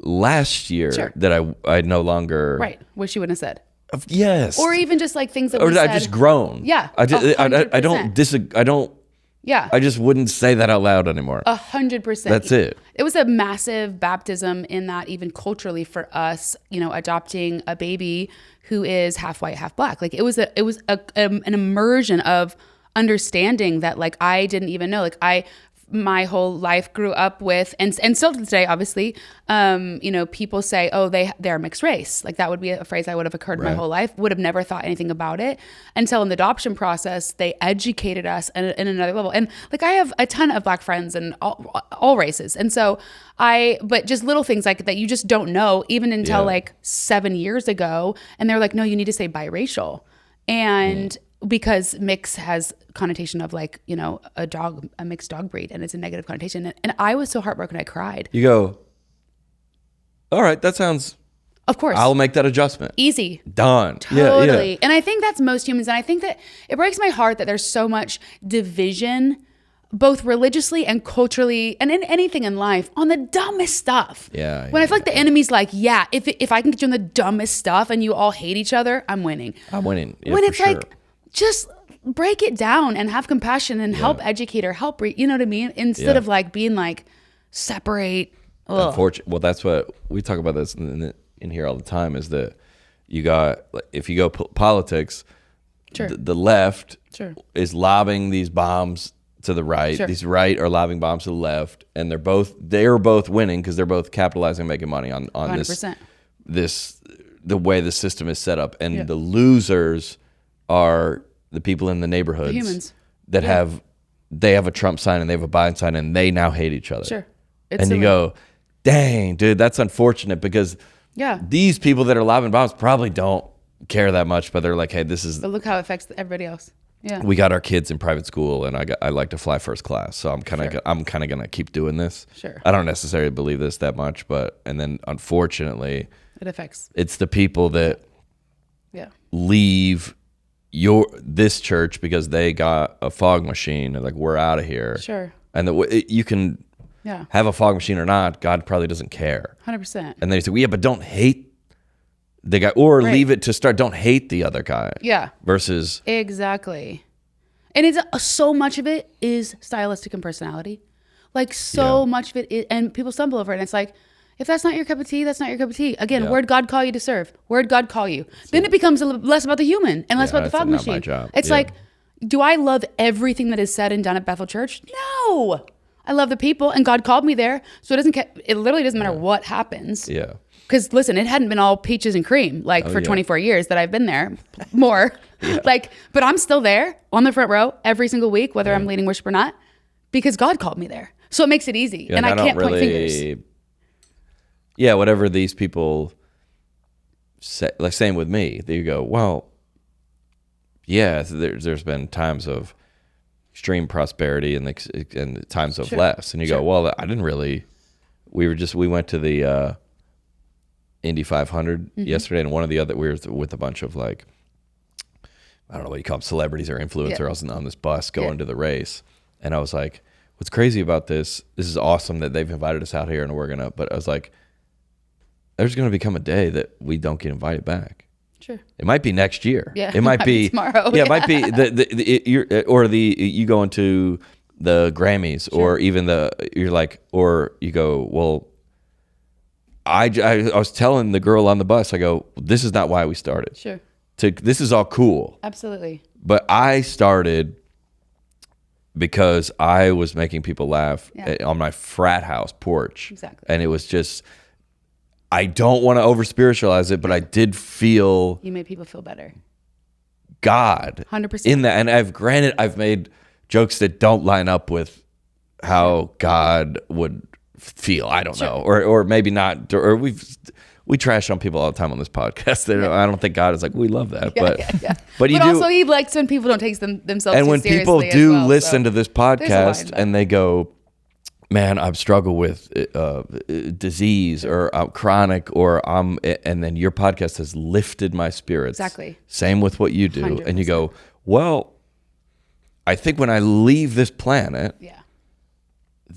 last year that I no longer wish you wouldn't have said. Yes. Or even just like things that or we said. I've just grown. Yeah. I don't disagree. I just wouldn't say that out loud anymore. 100%. That's it. It was a massive baptism in that, even culturally for us, adopting a baby who is half white, half black. Like it was an immersion of understanding that like I didn't even know. Like my whole life grew up with, and still to this day, obviously, people say, oh, they're mixed race. Like that would be a phrase I would have heard my whole life, would have never thought anything about it until in the adoption process, they educated us in another level. And like, I have a ton of black friends and all races. And so but just little things like that, you just don't know even until like 7 years ago. And they're like, no, you need to say biracial. And because mix has connotation of like, a mixed dog breed, and it's a negative connotation. And I was so heartbroken, I cried. You go, all right, that sounds, of course, I'll make that adjustment. Easy. Done. Totally. Yeah. And I think that's most humans. And I think that it breaks my heart that there's so much division, both religiously and culturally, and in anything in life, on the dumbest stuff. Yeah. When I feel like the enemy's like, if I can get you on the dumbest stuff and you all hate each other, I'm winning. Yeah, when it's like, just break it down and have compassion and help educate or help, you know what I mean? Instead of like being like, separate. Well, that's what we talk about this in here all the time, is that you got, if you go politics, Sure. the left Sure. is lobbing these bombs to the right. Sure. These right are lobbing bombs to the left, and they're both winning because they're both capitalizing and making money on 100%. the way the system is set up. And the losers are the people in the neighborhoods, The humans. that have a Trump sign and they have a Biden sign, and they now hate each other. Sure. And you go, dang, dude, that's unfortunate, because these people that are lobbing bombs probably don't care that much, but they're like, hey, this is. But look how it affects everybody else. Yeah. We got our kids in private school, and I like to fly first class, so I'm kind of gonna keep doing this. Sure. I don't necessarily believe this that much, and then unfortunately, It affects. it's the people that leave this church because they got a fog machine, and like, we're out of here. Sure. And you can have a fog machine or not, God probably doesn't care. 100%. And they say, well, yeah, but don't hate the guy, or leave it to start. Don't hate the other guy. Yeah. Versus. Exactly. And it's so much of it is stylistic and personality. Like so much of it is, and people stumble over it. And it's like, if that's not your cup of tea, that's not your cup of tea. Again, where'd God call you to serve? Where'd God call you? Then it becomes less about the human and less about the fog not machine. my job. It's like, do I love everything that is said and done at Bethel Church? No. I love the people, and God called me there. So it literally doesn't matter what happens. Yeah. Because listen, it hadn't been all peaches and cream for 24 years that I've been there, more. But I'm still there on the front row every single week, whether I'm leading worship or not, because God called me there. So it makes it easy, and I can't point fingers. Yeah, whatever these people say, like same with me. You go, well, yeah, there's been times of extreme prosperity and times of less, and you go, well, I didn't really. We went to the Indy 500 yesterday, and one of the other, we were with a bunch of like, I don't know what you call them, celebrities or influencers on this bus going to the race. And I was like, what's crazy about this is awesome that they've invited us out here, and but I was like, there's going to become a day that we don't get invited back. Sure. It might be next year. Yeah. It might be tomorrow. Yeah, it might be you go into the Grammys, or even you're like, or you go, well, I was telling the girl on the bus, I go, this is not why we started. Sure. This is all cool. Absolutely. But I started because I was making people laugh on my frat house porch. Exactly. And it was just, I don't want to over spiritualize it, but I did feel you made people feel better. God 100% in that. And I've made jokes that don't line up with how God would feel. I don't know, or maybe not, or we trash on people all the time on this podcast. I don't think God is like, we love that, but you do. Also, he likes when people don't take themselves. And too when people seriously do well, listen to this podcast and they go, man, I've struggled with disease, or I'm chronic, and then your podcast has lifted my spirits. Exactly. Same with what you do, 100%. and you go, well, I think when I leave this planet,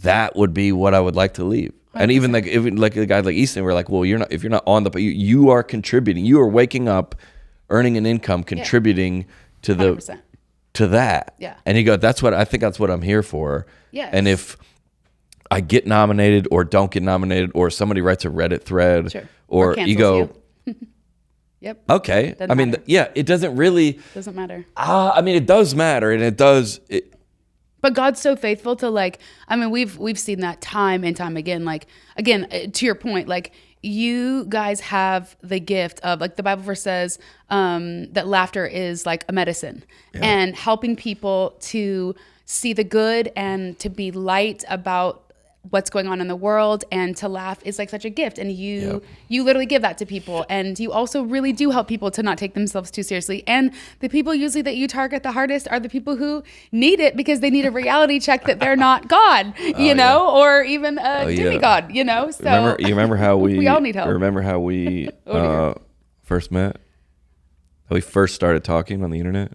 that would be what I would like to leave. 100%. And even like a guy like Easton, we're like, well, if you're not on you are contributing. You are waking up, earning an income, contributing to 100%. To that. Yeah. And you go, that's what I'm here for. Yes. And if I get nominated or don't get nominated, or somebody writes a Reddit thread, or you go, yep. Okay. Doesn't matter. It doesn't really. Doesn't matter. It does matter, and it does. But God's so faithful to we've seen that time and time again. To your point, you guys have the gift of, the Bible verse says that laughter is like a medicine, and helping people to see the good and to be light about what's going on in the world and to laugh is like such a gift. And you literally give that to people. And you also really do help people to not take themselves too seriously. And the people usually that you target the hardest are the people who need it because they need a reality check that they're not God, or even a demigod, So you remember how we all need help. Remember how we first met? How we first started talking on the internet?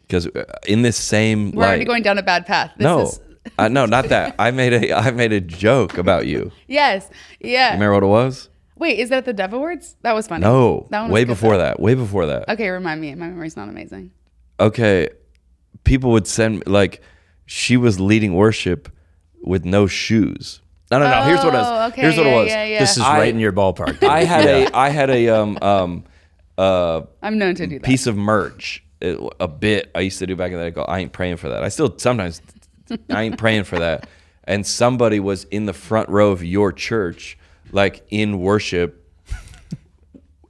Because in this same we're already going down a bad path. No, not that. I made a joke about you. Yes. Yeah. You remember what it was? Wait, is that the Dev Awards? That was funny. No. That one way before that. Way before that. Okay, remind me. My memory's not amazing. Okay. People would send she was leading worship with no shoes. No. Here's what it was. Okay, Here's what it was. Yeah. This is right in your ballpark. I had a I'm known to do that. piece of merch, a bit I used to do back in the day. I go, I ain't praying for that. I still sometimes, I ain't praying for that. And somebody was in the front row of your church, like in worship,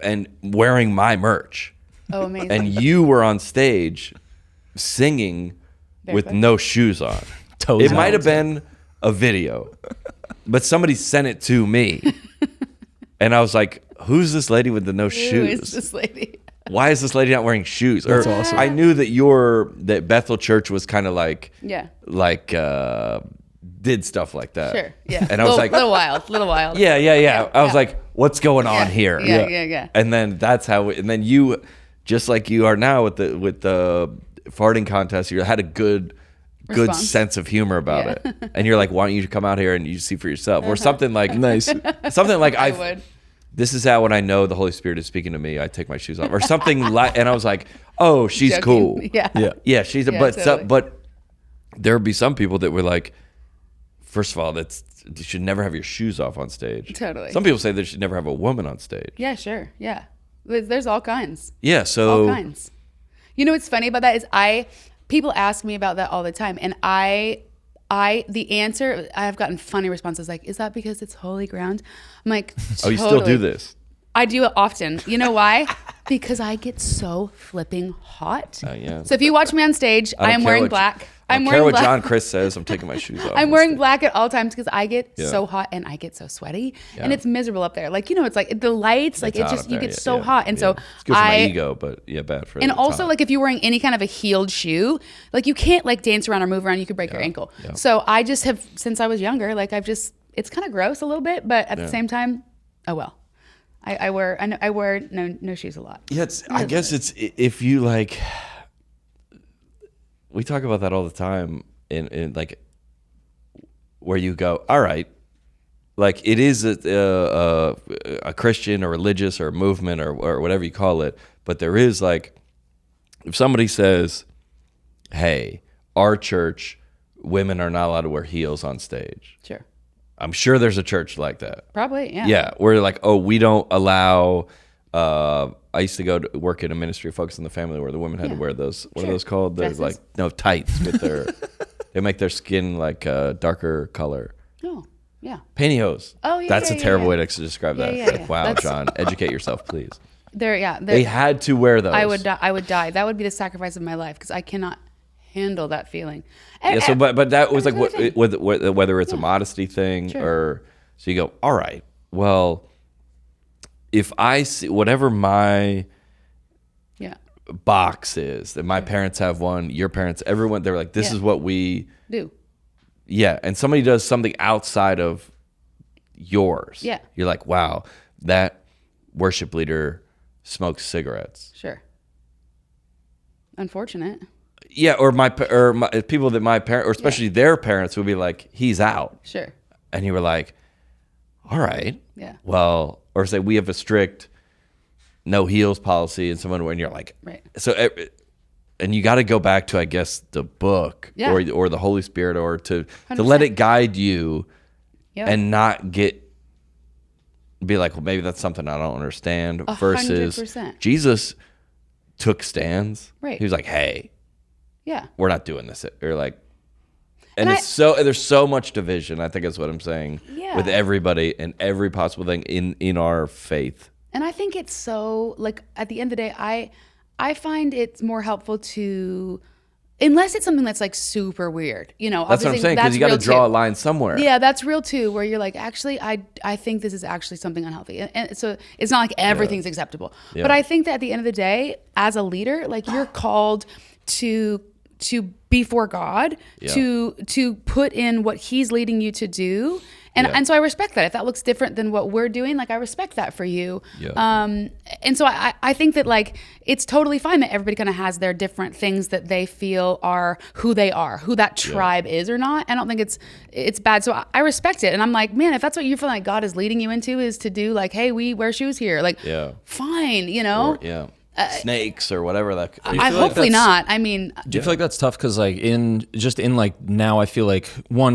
and wearing my merch. Oh, amazing. And you were on stage singing with no shoes on. Toes It might out. have been a video, but somebody sent it to me. And I was like, who's this lady with the no Who shoes? is this lady? Why is this lady not wearing shoes? That's awesome. I knew that Bethel Church was kind of like did stuff like that. Sure. Yeah. And I was like, little wild. Yeah. I was like, what's going on here? Yeah. And then that's how. And then you, just like you are now with the farting contest, you had a good Response. sense of humor about it. And you're like, why don't you come out here and you see for yourself, or something like Nice. something like I would. This is how, when I know the Holy Spirit is speaking to me, I take my shoes off, or something like. And I was like, oh, she's Joking. cool. Yeah. She's Yeah, but totally. but there would be some people that were like, first of all, you should never have your shoes off on stage. Totally. Some people say they should never have a woman on stage. Yeah, sure. Yeah. There's all kinds. Yeah. So All kinds. You know what's funny about that is people ask me about that all the time, and the answer, I've gotten funny responses like, is that because it's holy ground? I'm like, oh, you still do this? I do it often. You know why? Because I get so flipping hot. Yeah. So if you watch me on stage, I don't am care wearing what- black. I I'm don't care wearing what black. John Crist says. I'm taking my shoes off. I'm on wearing stage. black at all times because I get Yeah. so hot and I get so sweaty, Yeah. and it's miserable up there. Like, it's like the lights, like It's it hot just up you there, get yeah, so yeah, hot, and yeah. so It's good for my ego, but bad for. And the also, top. like, if you're wearing any kind of a heeled shoe, like, you can't, like, dance around or move around. You could break your ankle. Yeah. So I just have, since I was younger, like, it's kind of gross a little bit, but at the same time, oh well. I wear no shoes a lot. Yeah, I guess it's, if you like, we talk about that all the time in like, where you go, all right, like, it is a Christian or religious or movement or whatever you call it, but there is, like, if somebody says, hey, our church, women are not allowed to wear heels on stage. Sure. I'm sure there's a church like that. Probably, yeah. Yeah, where like, oh, we don't allow. I used to go to work in a ministry of Focus on the Family where the women had to wear those. What are those called? They're Dresses? like tights with their. They make their skin like a darker color. Oh, yeah. Pantyhose. Oh, yeah, That's yeah, a terrible yeah. way to describe that. Yeah, Like, yeah. wow, That's- John, educate yourself, please. They had to wear those. I would die. That would be the sacrifice of my life because I cannot handle that feeling. Yeah. So, but that was like Every whether it's a modesty thing Sure. or so you go. All right. Well, if I see whatever my Yeah. box is, that my parents have one, your parents, everyone, they're like, this Yeah. is what we. Do. Yeah, and somebody does something outside of yours. Yeah. You're like, wow, that worship leader smokes cigarettes. Sure. Unfortunate. Yeah, or my people that my parents, or especially their parents, would be like, he's out, Sure. and you were like, all right, Yeah. well, or say we have a strict no heels policy, and someone when you're like, Right. so. And you got to go back to, I guess, the book Yeah. or the Holy Spirit, or to 100%. let it guide you, Yeah. and not be like, well, maybe that's something I don't understand. 100%. Versus Jesus took stands. Right. He was like, hey, Yeah. we're not doing this. Or like, and And there's so much division. I think that's what I'm saying. Yeah. With everybody and every possible thing in our faith. And I think it's so, like, at the end of the day, I find it's more helpful to, unless it's something that's like super weird, That's what I'm obviously saying, because you got to real draw a too. line somewhere. Yeah, that's real too, where you're like, actually, I think this is actually something unhealthy. And so it's not like everything's acceptable. Yeah. But I think that at the end of the day, as a leader, like, you're called to be for God, Yeah. to put in what he's leading you to do. Yeah. And so I respect that. If that looks different than what we're doing, like, I respect that for you. Yeah. And so I think that, like, it's totally fine that everybody kind of has their different things that they feel are who they are, who that tribe is or not. I don't think it's bad. So I respect it. And I'm like, man, if that's what you feel like God is leading you into, is to do, like, hey, we wear shoes here. Like, Yeah. fine, you know? Or- yeah. snakes or whatever that. Hopefully not. I mean, do you feel like that's tough? Because like in like now, I feel like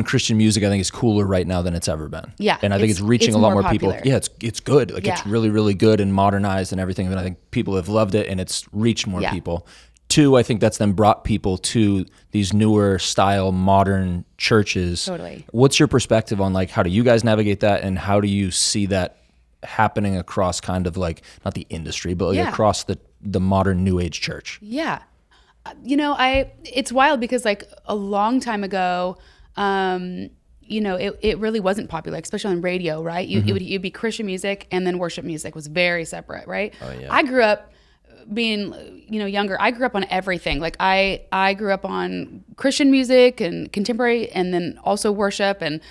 Christian music I think is cooler right now than it's ever been. Yeah, and I think it's reaching a lot more people. popular. Yeah, it's good. Like it's Yeah. really really good and modernized and everything. And I think people have loved it and it's reached more Yeah. people. Two, I think that's then brought people to these newer style modern churches. Totally. What's your perspective on like how do you guys navigate that and how do you see that happening across kind of like not the industry but like Yeah. across the modern new age church? Yeah. It's wild because like a long time ago, it really wasn't popular, especially on radio, right? It'd be Christian music and then worship music was very separate, right? Oh, yeah. I grew up being, younger. I grew up on everything. Like I grew up on Christian music and contemporary and then also worship and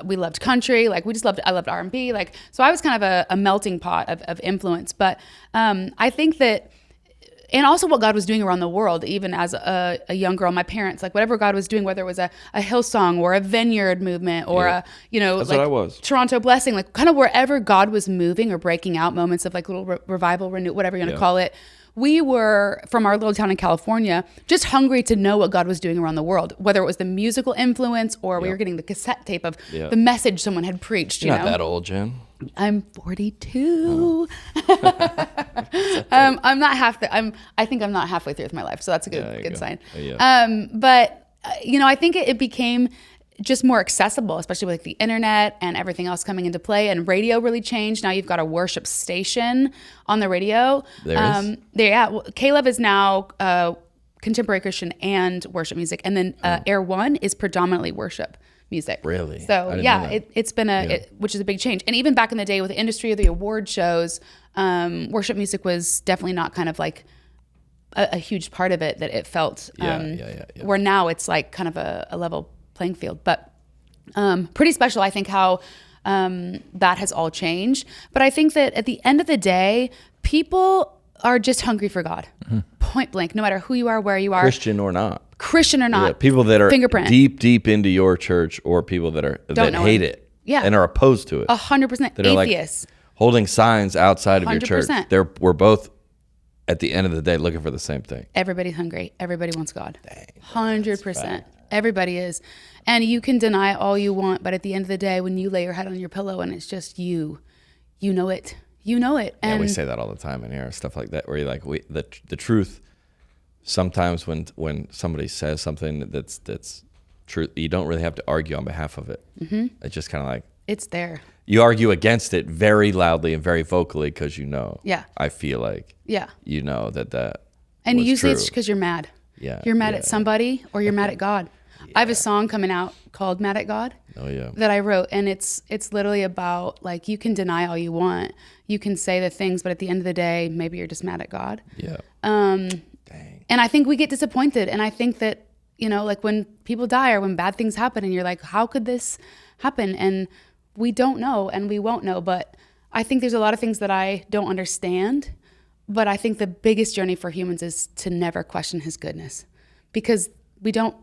we loved country. Like I loved R&B. Like, so I was kind of a melting pot of influence. But I think that, and also what God was doing around the world, even as a young girl, my parents, like whatever God was doing, whether it was a Hillsong or a Vineyard movement or That's like what I was. Toronto Blessing, like kind of wherever God was moving or breaking out moments of like little revival, renew, whatever you want to call it. We were, from our little town in California, just hungry to know what God was doing around the world, whether it was the musical influence or we were getting the cassette tape of the message someone had preached. You're not that old, Jen. I'm 42. I'm not I think I'm not halfway through with my life, so that's a good sign. But I think it became just more accessible, especially with like the internet and everything else coming into play. And radio really changed. Now you've got a worship station on the radio. Caleb is now contemporary Christian and worship music, and then Air One is predominantly worship music. Really? So it's been which is a big change. And even back in the day with the industry or the award shows, worship music was definitely not kind of like a huge part of it that it felt. Where now it's like kind of a level playing field, but pretty special. I think how that has all changed. But I think that at the end of the day, people are just hungry for God, point blank, no matter who you are, where you are, Christian or not. People that are fingerprint. deep into your church, or people that hate it, and are opposed to it. 100% that are atheists, like holding signs outside of your church. 100%. We're both at the end of the day looking for the same thing. Everybody's hungry. Everybody wants God. 100%. Everybody is. And you can deny all you want, but at the end of the day, when you lay your head on your pillow and it's just you know it. You know it. And we say that all the time in here, stuff like that, where you're like, the truth, sometimes when somebody says something that's true, you don't really have to argue on behalf of it. Mm-hmm. It's just kind of like, it's there. You argue against it very loudly and very vocally because Yeah. I feel like, you know that and was usually true. it's because you're mad. Yeah. You're mad at somebody or you're mad at God. I have a song coming out called Mad at God that I wrote, and it's literally about like, you can deny all you want. You can say the things, but at the end of the day, maybe you're just mad at God. Yeah. And I think we get disappointed. And I think that, like when people die or when bad things happen and you're like, how could this happen? And we don't know and we won't know. But I think there's a lot of things that I don't understand. But I think the biggest journey for humans is to never question his goodness, because we don't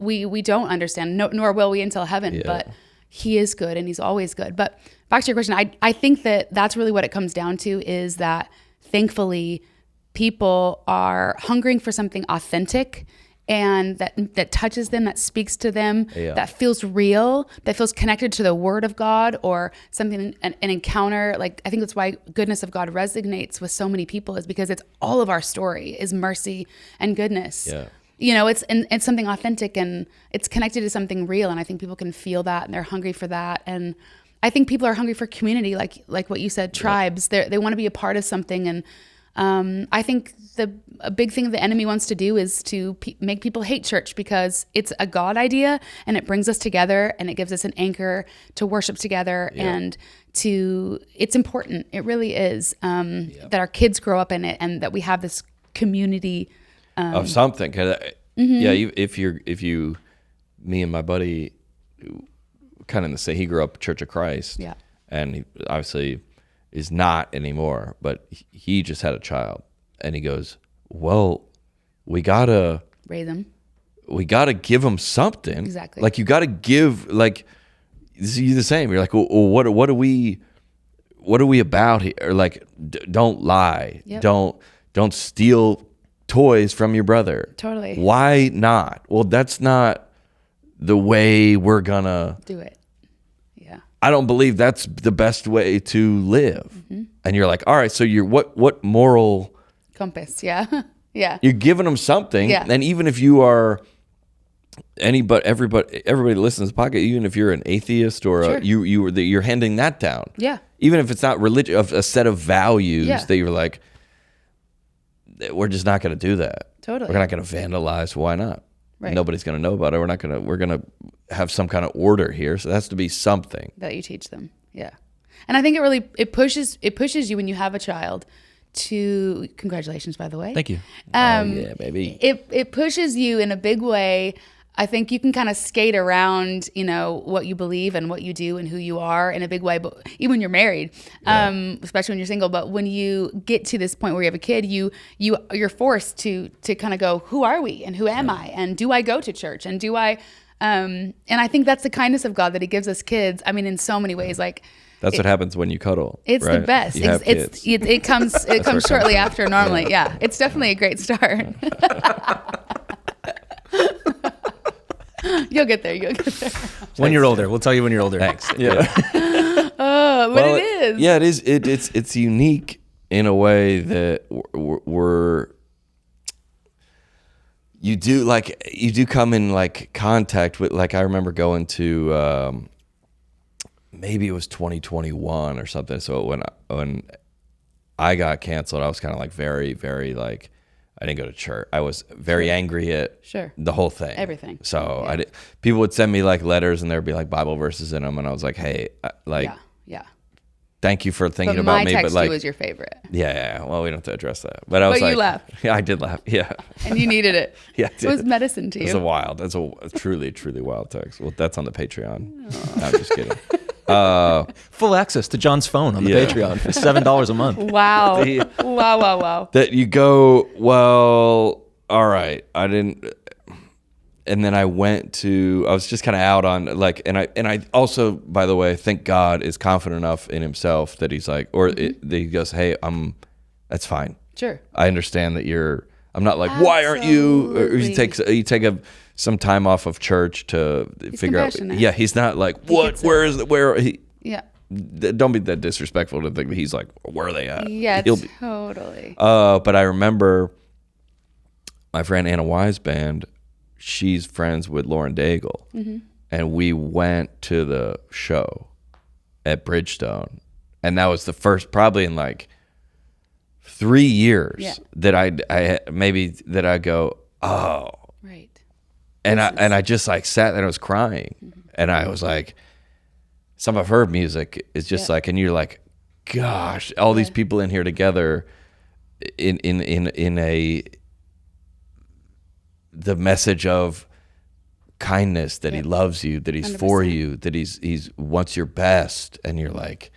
understand, nor will we until heaven, but he is good and he's always good. But back to your question, I think that that's really what it comes down to, is that thankfully people are hungering for something authentic and that touches them, that speaks to them, that feels real, that feels connected to the word of God or something, an encounter. Like, I think that's why goodness of God resonates with so many people, is because it's all of our story is mercy and goodness. Yeah. It's something authentic and it's connected to something real. And I think people can feel that and they're hungry for that. And I think people are hungry for community, like what you said, tribes. They want to be a part of something. And I think a big thing the enemy wants to do is to make people hate church, because it's a God idea and it brings us together and it gives us an anchor to worship together and it's important. It really is, that our kids grow up in it and that we have this community of something. If you, me and my buddy, kind of in the same, he grew up Church of Christ, and he obviously is not anymore, but he just had a child, and he goes, well, we gotta raise him. We gotta give him something. Exactly. Like, you gotta give, like, you're the same. You're like, well, what are we about here? Or like, don't lie. Yep. Don't steal toys from your brother. Totally. Why not? Well, that's not the way we're gonna do it. Yeah. I don't believe that's the best way to live. And you're like, all right, so you're what moral compass? Yeah. Yeah. You're giving them something. Yeah. And even if you are everybody listens to the podcast, even if you're an atheist or you're handing that down. Yeah. Even if it's not religion, of a set of values that you're like, we're just not going to do that. Totally. We're not going to vandalize. Why not? Right. Nobody's going to know about it. We're going to have some kind of order here. So it has to be something that you teach them. Yeah. And I think it pushes you when you have a child to, congratulations, by the way. Thank you. Yeah, baby. It pushes you in a big way. I think you can kind of skate around, what you believe and what you do and who you are in a big way, but even when you're married, especially when you're single. But when you get to this point where you have a kid, you're forced to kind of go, who are we and who am I? And do I go to church? And do I, and I think that's the kindness of God that he gives us kids. I mean, in so many ways, like, that's what happens when you cuddle. It's right? the best. It comes shortly after normally. Yeah, it's definitely a great start. You'll get there. When you're older, we'll tell you when you're older. Thanks. Yeah. But it is. Yeah, it is. It's unique in a way that you do come in like contact with, like, I remember going to maybe it was 2021 or something. So when I got canceled, I was kind of like very, very like, I didn't go to church. I was very angry at the whole thing. Everything. So people would send me like letters and there'd be like Bible verses in them. And I was like, hey, thank you for thinking about me. But like, was your favorite. Yeah. Well, we don't have to address that. But I was you laughed. Yeah, I did laugh. Yeah. And you needed it. Yeah. It was medicine to you. That's a truly, truly wild text. Well, that's on the Patreon. No, I'm just kidding. Full access to John's phone on the Patreon for $7 a month. Wow. Wow. That you go, well, all right. I didn't. And then I was just kind of out on like, and I also, by the way, think God is confident enough in himself that he's like, that he goes, hey, that's fine. Sure. I understand that I'm not like, why aren't you? Or you take some time off of church to figure out. Yeah. He's not like, what, where he, yeah. Don't be that disrespectful to think that he's like, where are they at? Yeah, totally. But I remember my friend Anna Wise band, she's friends with Lauren Daigle. And we went to the show at Bridgestone. And that was the first, probably in like 3 years that I go, oh. Right. And I just like sat there and I was crying. And I was like, some of her music is just like, and you're like, gosh, all these people in here together in the message of kindness, that he loves you, that he's 100%. For you, that he's wants your best. And you're like,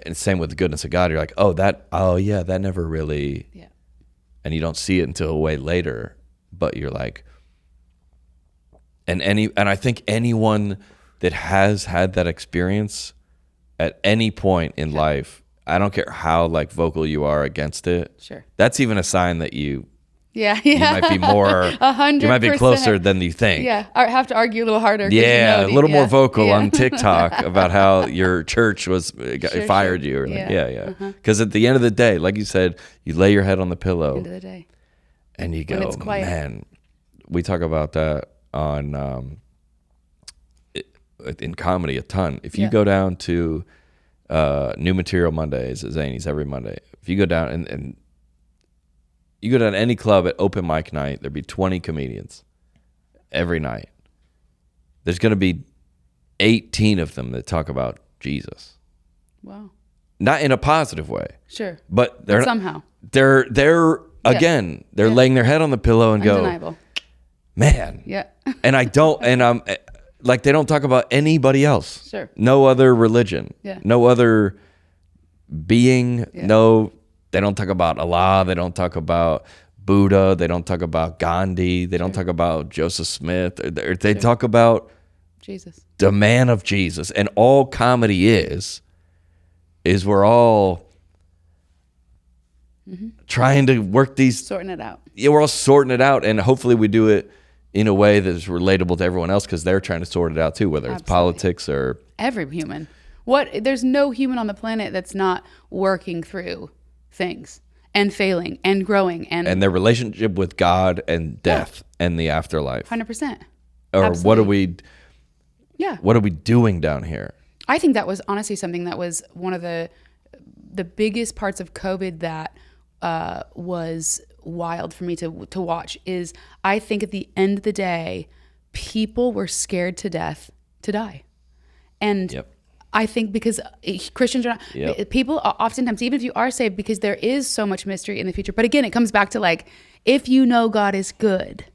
and same with the goodness of God. You're like, that never really, and you don't see it until way later, but you're like, and I think anyone that has had that experience at any point in life, I don't care how like vocal you are against it. Sure. That's even a sign that you might be more, 100%. You might be closer than you think. Yeah. Or have to argue a little harder. Yeah. A little more vocal on TikTok about how your church was fired you. Or like, Because at the end of the day, like you said, you lay your head on the pillow. End of the day. And you go, man, we talk about that on in comedy a ton. If you go down to New Material Mondays at Zany's every Monday, if you go down and you go down to any club at open mic night, there'd be 20 comedians every night. There's going to be 18 of them that talk about Jesus. Wow. Not in a positive way. Sure. But they're somehow. They're again, they're laying their head on the pillow and Undeniable. Go, man. Yeah. And I don't, and I'm like, they don't talk about anybody else. Sure. No other religion. Yeah. No other being. Yeah. They don't talk about Allah. They don't talk about Buddha. They don't talk about Gandhi. They don't talk about Joseph Smith. They talk about Jesus, the man of Jesus. And all comedy is we're all trying to work these. Sorting it out. Yeah, we're all sorting it out, and hopefully we do it in a way that's relatable to everyone else because they're trying to sort it out too, whether it's politics or every human. There's no human on the planet that's not working through things and failing and growing and their relationship with God and death and the afterlife. 100%. Or Absolutely. what are we doing down here? I think that was honestly something that was one of the biggest parts of COVID that was wild for me to watch is I think at the end of the day, people were scared to death to die. And I think because Christians are not, people oftentimes, even if you are saved, because there is so much mystery in the future. But again, it comes back to like, if you know God is good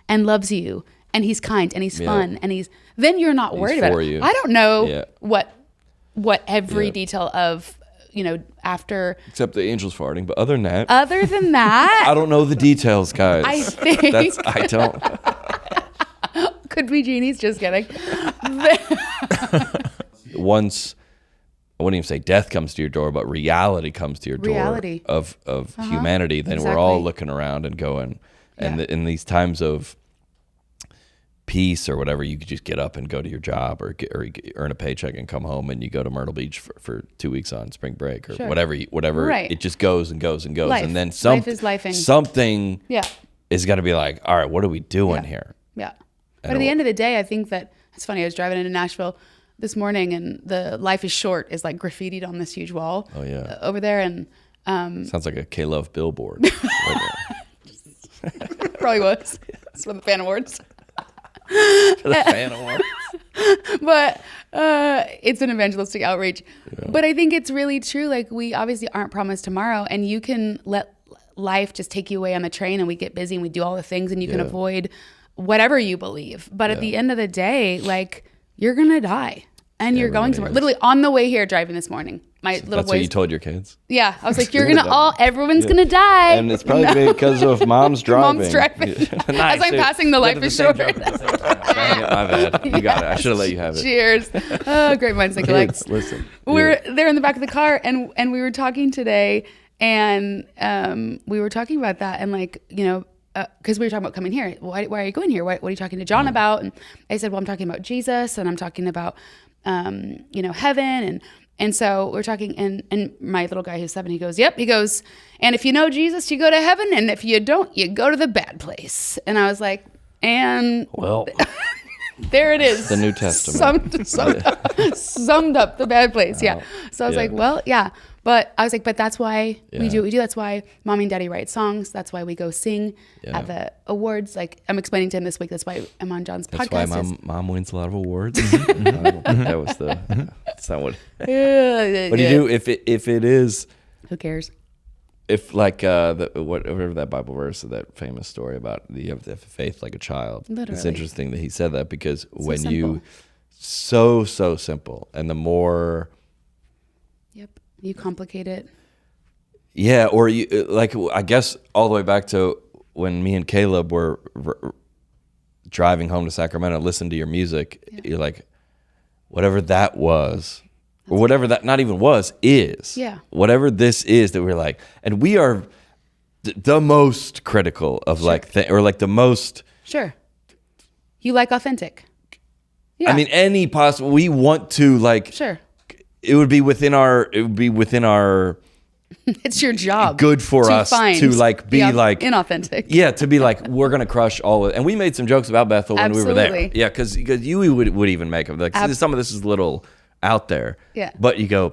and loves you and he's kind and he's fun and then you're not worried about it. You. I don't know what every detail of, after. Except the angels farting. But other than that. I don't know the details, guys. I think. I don't. Could be genies, just kidding. Once, I wouldn't even say death comes to your door, but reality comes to your door of humanity, then we're all looking around and going, and in these times of peace or whatever, you could just get up and go to your job or earn a paycheck and come home and you go to Myrtle Beach for 2 weeks on spring break or whatever. Right. It just goes and goes and goes. Life. And then Life is lifing. Something is got to be like, all right, what are we doing here? Yeah. But at the end of the day, I think that it's funny. I was driving into Nashville this morning and the "Life is short" is like graffitied on this huge wall over there. And sounds like a K-Love billboard. Probably was. It's for the fan awards. But it's an evangelistic outreach. But I think it's really true. Like, we obviously aren't promised tomorrow, and you can let life just take you away on the train and we get busy and we do all the things and you can avoid whatever you believe. But at the end of the day, like, you're gonna die and you're going somewhere. Literally on the way here driving this morning, my little That's boys. what you told your kids? Yeah, I was like, everyone's gonna die. And it's probably because of mom's driving. Mom's driving. Nice, as I'm passing the "Life is short." My bad. You got it. I should have let you have it. Cheers. Oh, great minds think alike. Listen. We're there in the back of the car and we were talking today and we were talking about that and like, because we were talking about coming here. Why are you going here? What are you talking to John about? And I said, well, I'm talking about Jesus and I'm talking about, heaven. And so we're talking and my little guy who's 7, he goes, yep. He goes, and if you know Jesus, you go to heaven. And if you don't, you go to the bad place. And I was like, well, there it is. The New Testament. Summed up the bad place. Yeah. So I was like, well, yeah. But I was like, but that's why we do what we do. That's why mommy and daddy write songs. That's why we go sing at the awards. Like, I'm explaining to him this week. That's why I'm on John's podcast. That's why mom wins a lot of awards. That was that's not what. What do you do if it is? Who cares? If like whatever that Bible verse or that famous story about you have to have faith like a child. Literally. It's interesting that he said that because when simple. you so simple and the more. Yep. You complicate it. Yeah, or you like I guess all the way back to when me and Caleb were driving home to Sacramento, listen to your music. You're like, whatever that was, or whatever that not even was is. Yeah. Whatever this is that we're like, and we are the most critical of or like the most. Sure. You like authentic. Yeah. I mean, any possible. We want to like. Sure. It would be within our. It's your job. Good for us to like be like inauthentic. Yeah, to be like we're gonna crush all of. And we made some jokes about Bethel when we were there. Yeah, because you would even make them like some of this is a little out there. Yeah. But you go,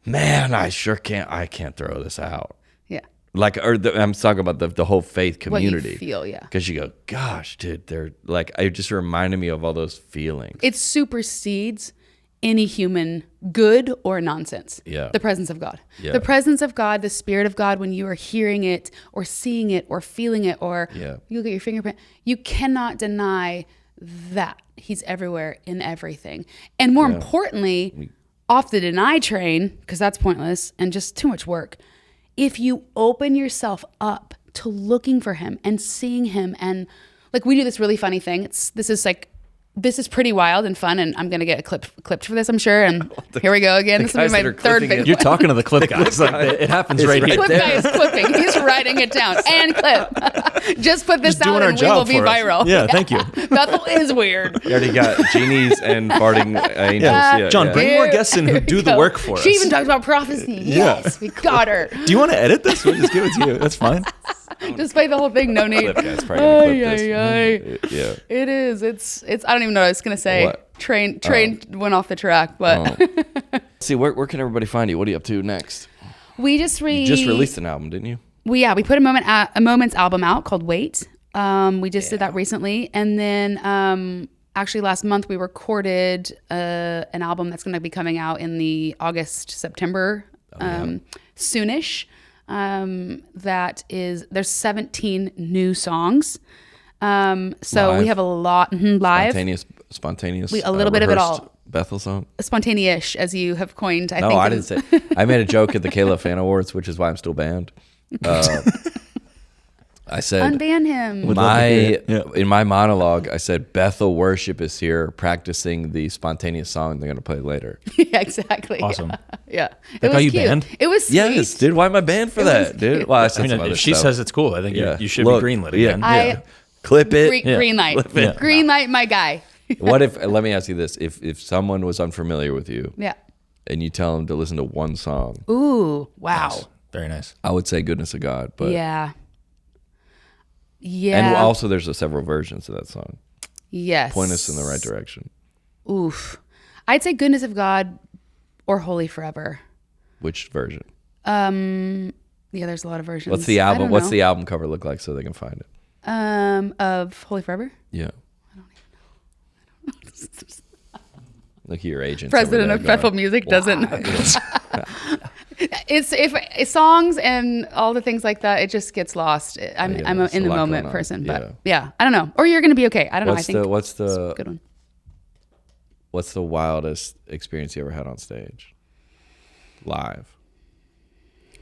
man, I sure can't. I can't throw this out. Yeah. Like, I'm talking about the whole faith community. What you feel, yeah. Because you go, gosh, dude, they're like, it just reminded me of all those feelings. It supersedes any human good or nonsense. Yeah. The presence of God. Yeah. The presence of God, the Spirit of God, when you are hearing it or seeing it or feeling it or you look at your fingerprint, you cannot deny that He's everywhere in everything. And more importantly, off the deny train, because that's pointless and just too much work, if you open yourself up to looking for Him and seeing Him, and like we do this really funny thing. This is like this is pretty wild and fun, and I'm gonna get clipped for this, I'm sure. And here we go again. This will be my third big. You're talking to the clip guys. Like, it happens right here. Clip guy is clipping. He's writing it down and clip. Just put this out and we will be viral. Yeah, thank you. Bethel is weird. You already got genies and farting angels. Yeah, John, bring more guests in who do the work for us. She even talks about prophecy. Yes, we got her. Do you want to edit this? We'll just give it to you. That's fine. Just play the whole thing. No need. Clip guy's probably gonna clip this. Yeah. It is. It's. I don't even know what I was gonna say. What? Train went off the track, but See, where can everybody find you? What are you up to next? we just You just released an album, didn't you? we put a Moment's album out called Wait. We just did that recently, and then actually last month we recorded an album that's going to be coming out in the August-September soonish. There's 17 new songs. So we have a lot live. Spontaneous. A little bit of it all. Bethel song. Spontaneous, as you have coined. I think. No, I didn't say. I made a joke at the Caleb Fan Awards, which is why I'm still banned. I said, unban him. In my monologue, I said, Bethel worship is here practicing the spontaneous song they're going to play later. Yeah, exactly. Awesome. Yeah. That got you banned? It was sweet. Yes, dude. Why am I banned for that, dude? Well, I said some other if she stuff. says it's cool, I think you should be greenlit again. Clip it. Green light. Green light, my guy. What if, let me ask you this. If someone was unfamiliar with you and you tell them to listen to one song. Ooh, wow. Nice. Very nice. I would say Goodness of God. But Yeah. And also there's several versions of that song. Yes. Point us in the right direction. Oof. I'd say Goodness of God or Holy Forever. Which version? Yeah, there's a lot of versions. What's the album? What's the album cover look like so they can find it? Of Holy Forever? Yeah. I don't even know. Look at your agent. President of Bethel Music doesn't. It's songs and all the things like that. It just gets lost. I'm in the moment person, but I don't know. Or you're gonna be okay. I don't know. I think what's the a good one? What's the wildest experience you ever had on stage? Live.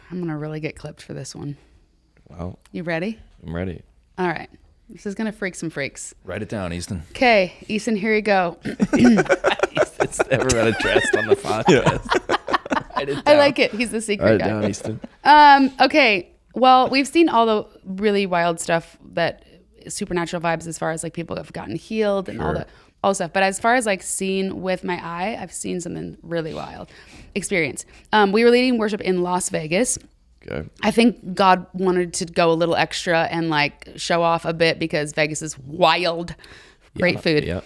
I'm gonna really get clipped for this one. Well, you ready? I'm ready. All right. This is gonna freak some freaks. Write it down, Easton. Okay, Easton, here you go. It's never been addressed on the podcast. I like it. He's the secret guy. Down, Easton. Okay. Well, we've seen all the really wild stuff that supernatural vibes as far as like people have gotten healed and all the stuff. But as far as like seeing with my eye, I've seen something really wild experience. We were leading worship in Las Vegas. Okay. I think God wanted to go a little extra and like show off a bit because Vegas is wild. Great food. Yeah.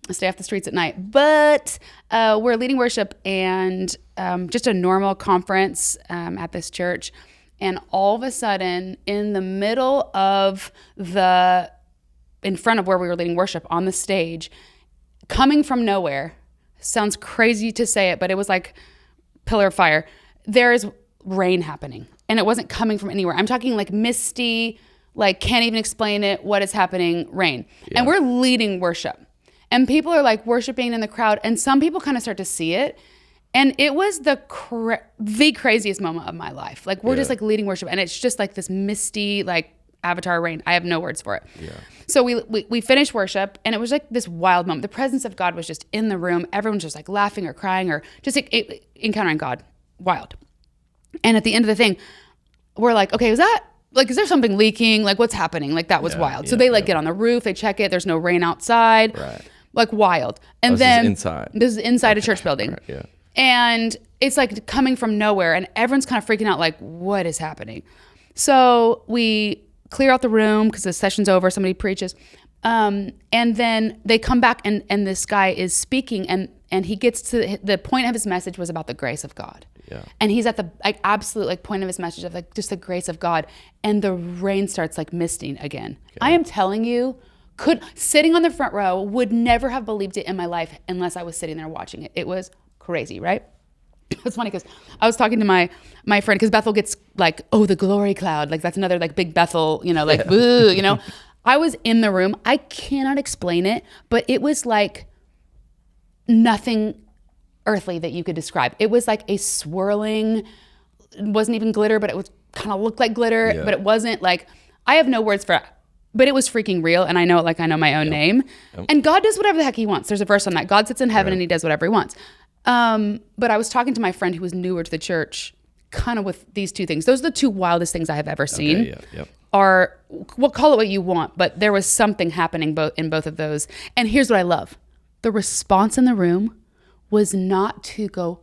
Stay off the streets at night. But we're leading worship and just a normal conference at this church. And all of a sudden, in the middle of in front of where we were leading worship on the stage, coming from nowhere, sounds crazy to say it, but it was like pillar of fire. There is rain happening. And it wasn't coming from anywhere. I'm talking like misty, like can't even explain it, what is happening, rain. Yeah. And we're leading worship. And people are like worshiping in the crowd. And some people kind of start to see it. And it was the craziest moment of my life. Like we're just like leading worship. And it's just like this misty, like avatar rain. I have no words for it. Yeah. So we finished worship and it was like this wild moment. The presence of God was just in the room. Everyone's just like laughing or crying or just like, encountering God. Wild. And at the end of the thing, we're like, okay, is there something leaking? Like what's happening? Like that was wild. So they like get on the roof, they check it. There's no rain outside. Right. Like wild. And then this is inside a church building. Right, yeah. And it's like coming from nowhere and everyone's kind of freaking out like, what is happening? So we clear out the room because the session's over, somebody preaches. And then they come back and this guy is speaking and he gets to the point of his message was about the grace of God. Yeah. And he's at the like absolute like point of his message of like just the grace of God, and the rain starts like misting again. Okay. I am telling you, sitting on the front row would never have believed it in my life unless I was sitting there watching it. It was crazy, right? It's funny because I was talking to my friend because Bethel gets like, oh, the glory cloud, like that's another like big Bethel, like boo, I was in the room. I cannot explain it, but it was like nothing earthly that you could describe. It was like a swirling, it wasn't even glitter, but it was kind of looked like glitter, but it wasn't like, I have no words for But it was freaking real, and I know it like I know my own name. And God does whatever the heck he wants. There's a verse on that. God sits in heaven and he does whatever he wants. But I was talking to my friend who was newer to the church, kind of with these two things. Those are the two wildest things I have ever seen. Are, well, call it what you want, but there was something happening in both of those. And here's what I love. The response in the room was not to go,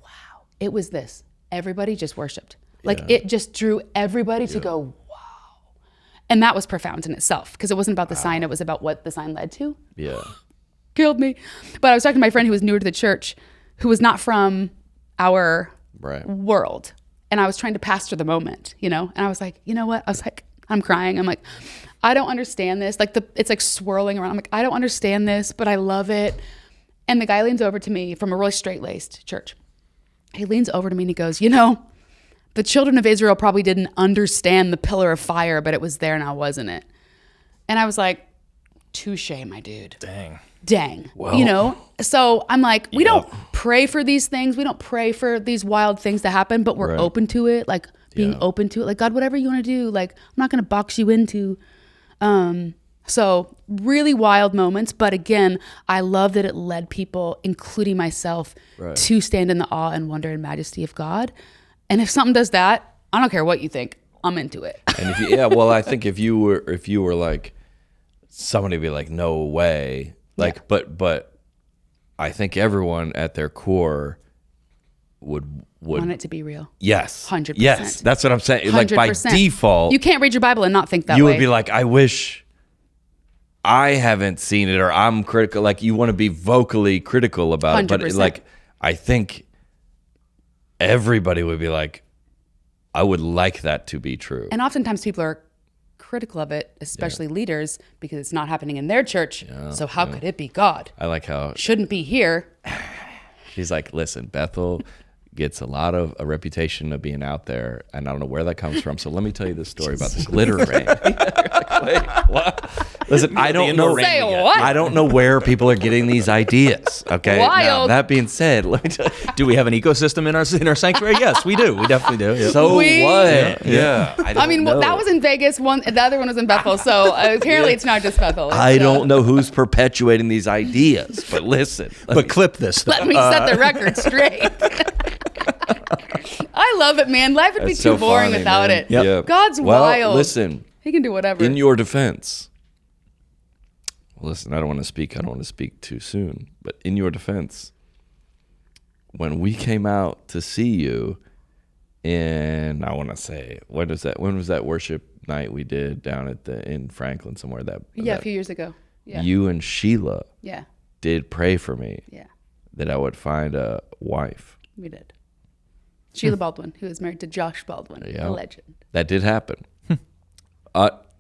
wow. It was this. Everybody just worshiped. Like it just drew everybody to go, wow. And that was profound in itself because it wasn't about the sign. It was about what the sign led to. Yeah. Killed me. But I was talking to my friend who was newer to the church, who was not from our world. And I was trying to pastor the moment, you know? And I was like, you know what? I was like, I'm crying. I'm like, I don't understand this. Like it's like swirling around. I'm like, I don't understand this, but I love it. And the guy leans over to me from a really straight-laced church. He leans over to me and he goes, you know, the children of Israel probably didn't understand the pillar of fire, but it was there now, wasn't it? And I was like, touche, my dude. Dang. Well, you know? So I'm like, we don't pray for these things. We don't pray for these wild things to happen, but we're open to it. Like being open to it. Like, God, whatever you want to do, like, I'm not going to box you into. So really wild moments. But again, I love that it led people, including myself, to stand in the awe and wonder and majesty of God. And if something does that, I don't care what you think. I'm into it. And if you, well, I think if you were like, somebody would be like, no way. Like, but I think everyone at their core would want it to be real. Yes. 100%. Yes. That's what I'm saying. 100%. Like by default. You can't read your Bible and not think that way. You would be like, I wish I haven't seen it, or I'm critical. Like you want to be vocally critical about 100%. It. But like, I think everybody would be like, I would like that to be true. And oftentimes people are critical of it, especially leaders, because it's not happening in their church. So how could it be God? I like how shouldn't be here. She's like, listen, Bethel gets a lot of a reputation of being out there, and I don't know where that comes from. So let me tell you this story about the glitter rain. Wait, what? Listen, I don't know. Say what? I don't know where people are getting these ideas. Okay. Wild. Now, that being said, let me tell you, do we have an ecosystem in our sanctuary? Yes, we do. We definitely do. Yeah. So what? Yeah. I mean, well, that was in Vegas. The other one was in Bethel. So apparently, it's not just Bethel. I don't know who's perpetuating these ideas, but listen. But clip this. Though. Let me set the record straight. I love it, man. Life would be too boring without it. Yep. God's wild. Listen. He can do whatever. In your defense, listen, I don't want to speak too soon, but in your defense, when we came out to see you I want to say, when was that worship night we did down in Franklin somewhere? A few years ago. Yeah. You and Sheila did pray for me that I would find a wife. We did. Sheila Baldwin, who is married to Josh Baldwin, a legend. That did happen.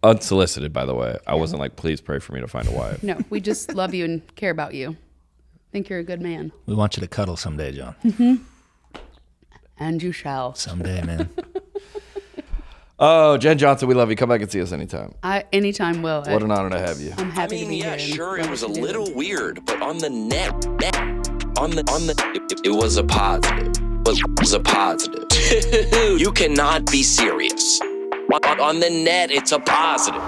Unsolicited, by the way. I wasn't like, please pray for me to find a wife. No, we just love you and care about you. Think you're a good man. We want you to cuddle someday, John. Mm-hmm. And you shall. Someday, man. Oh, Jenn Johnson, we love you. Come back and see us anytime. Anytime will. What an honor to have you. I'm happy to be here. Sure, it was a little weird, but on the net, it was a positive. It was a positive. You cannot be serious. On the net, it's a positive.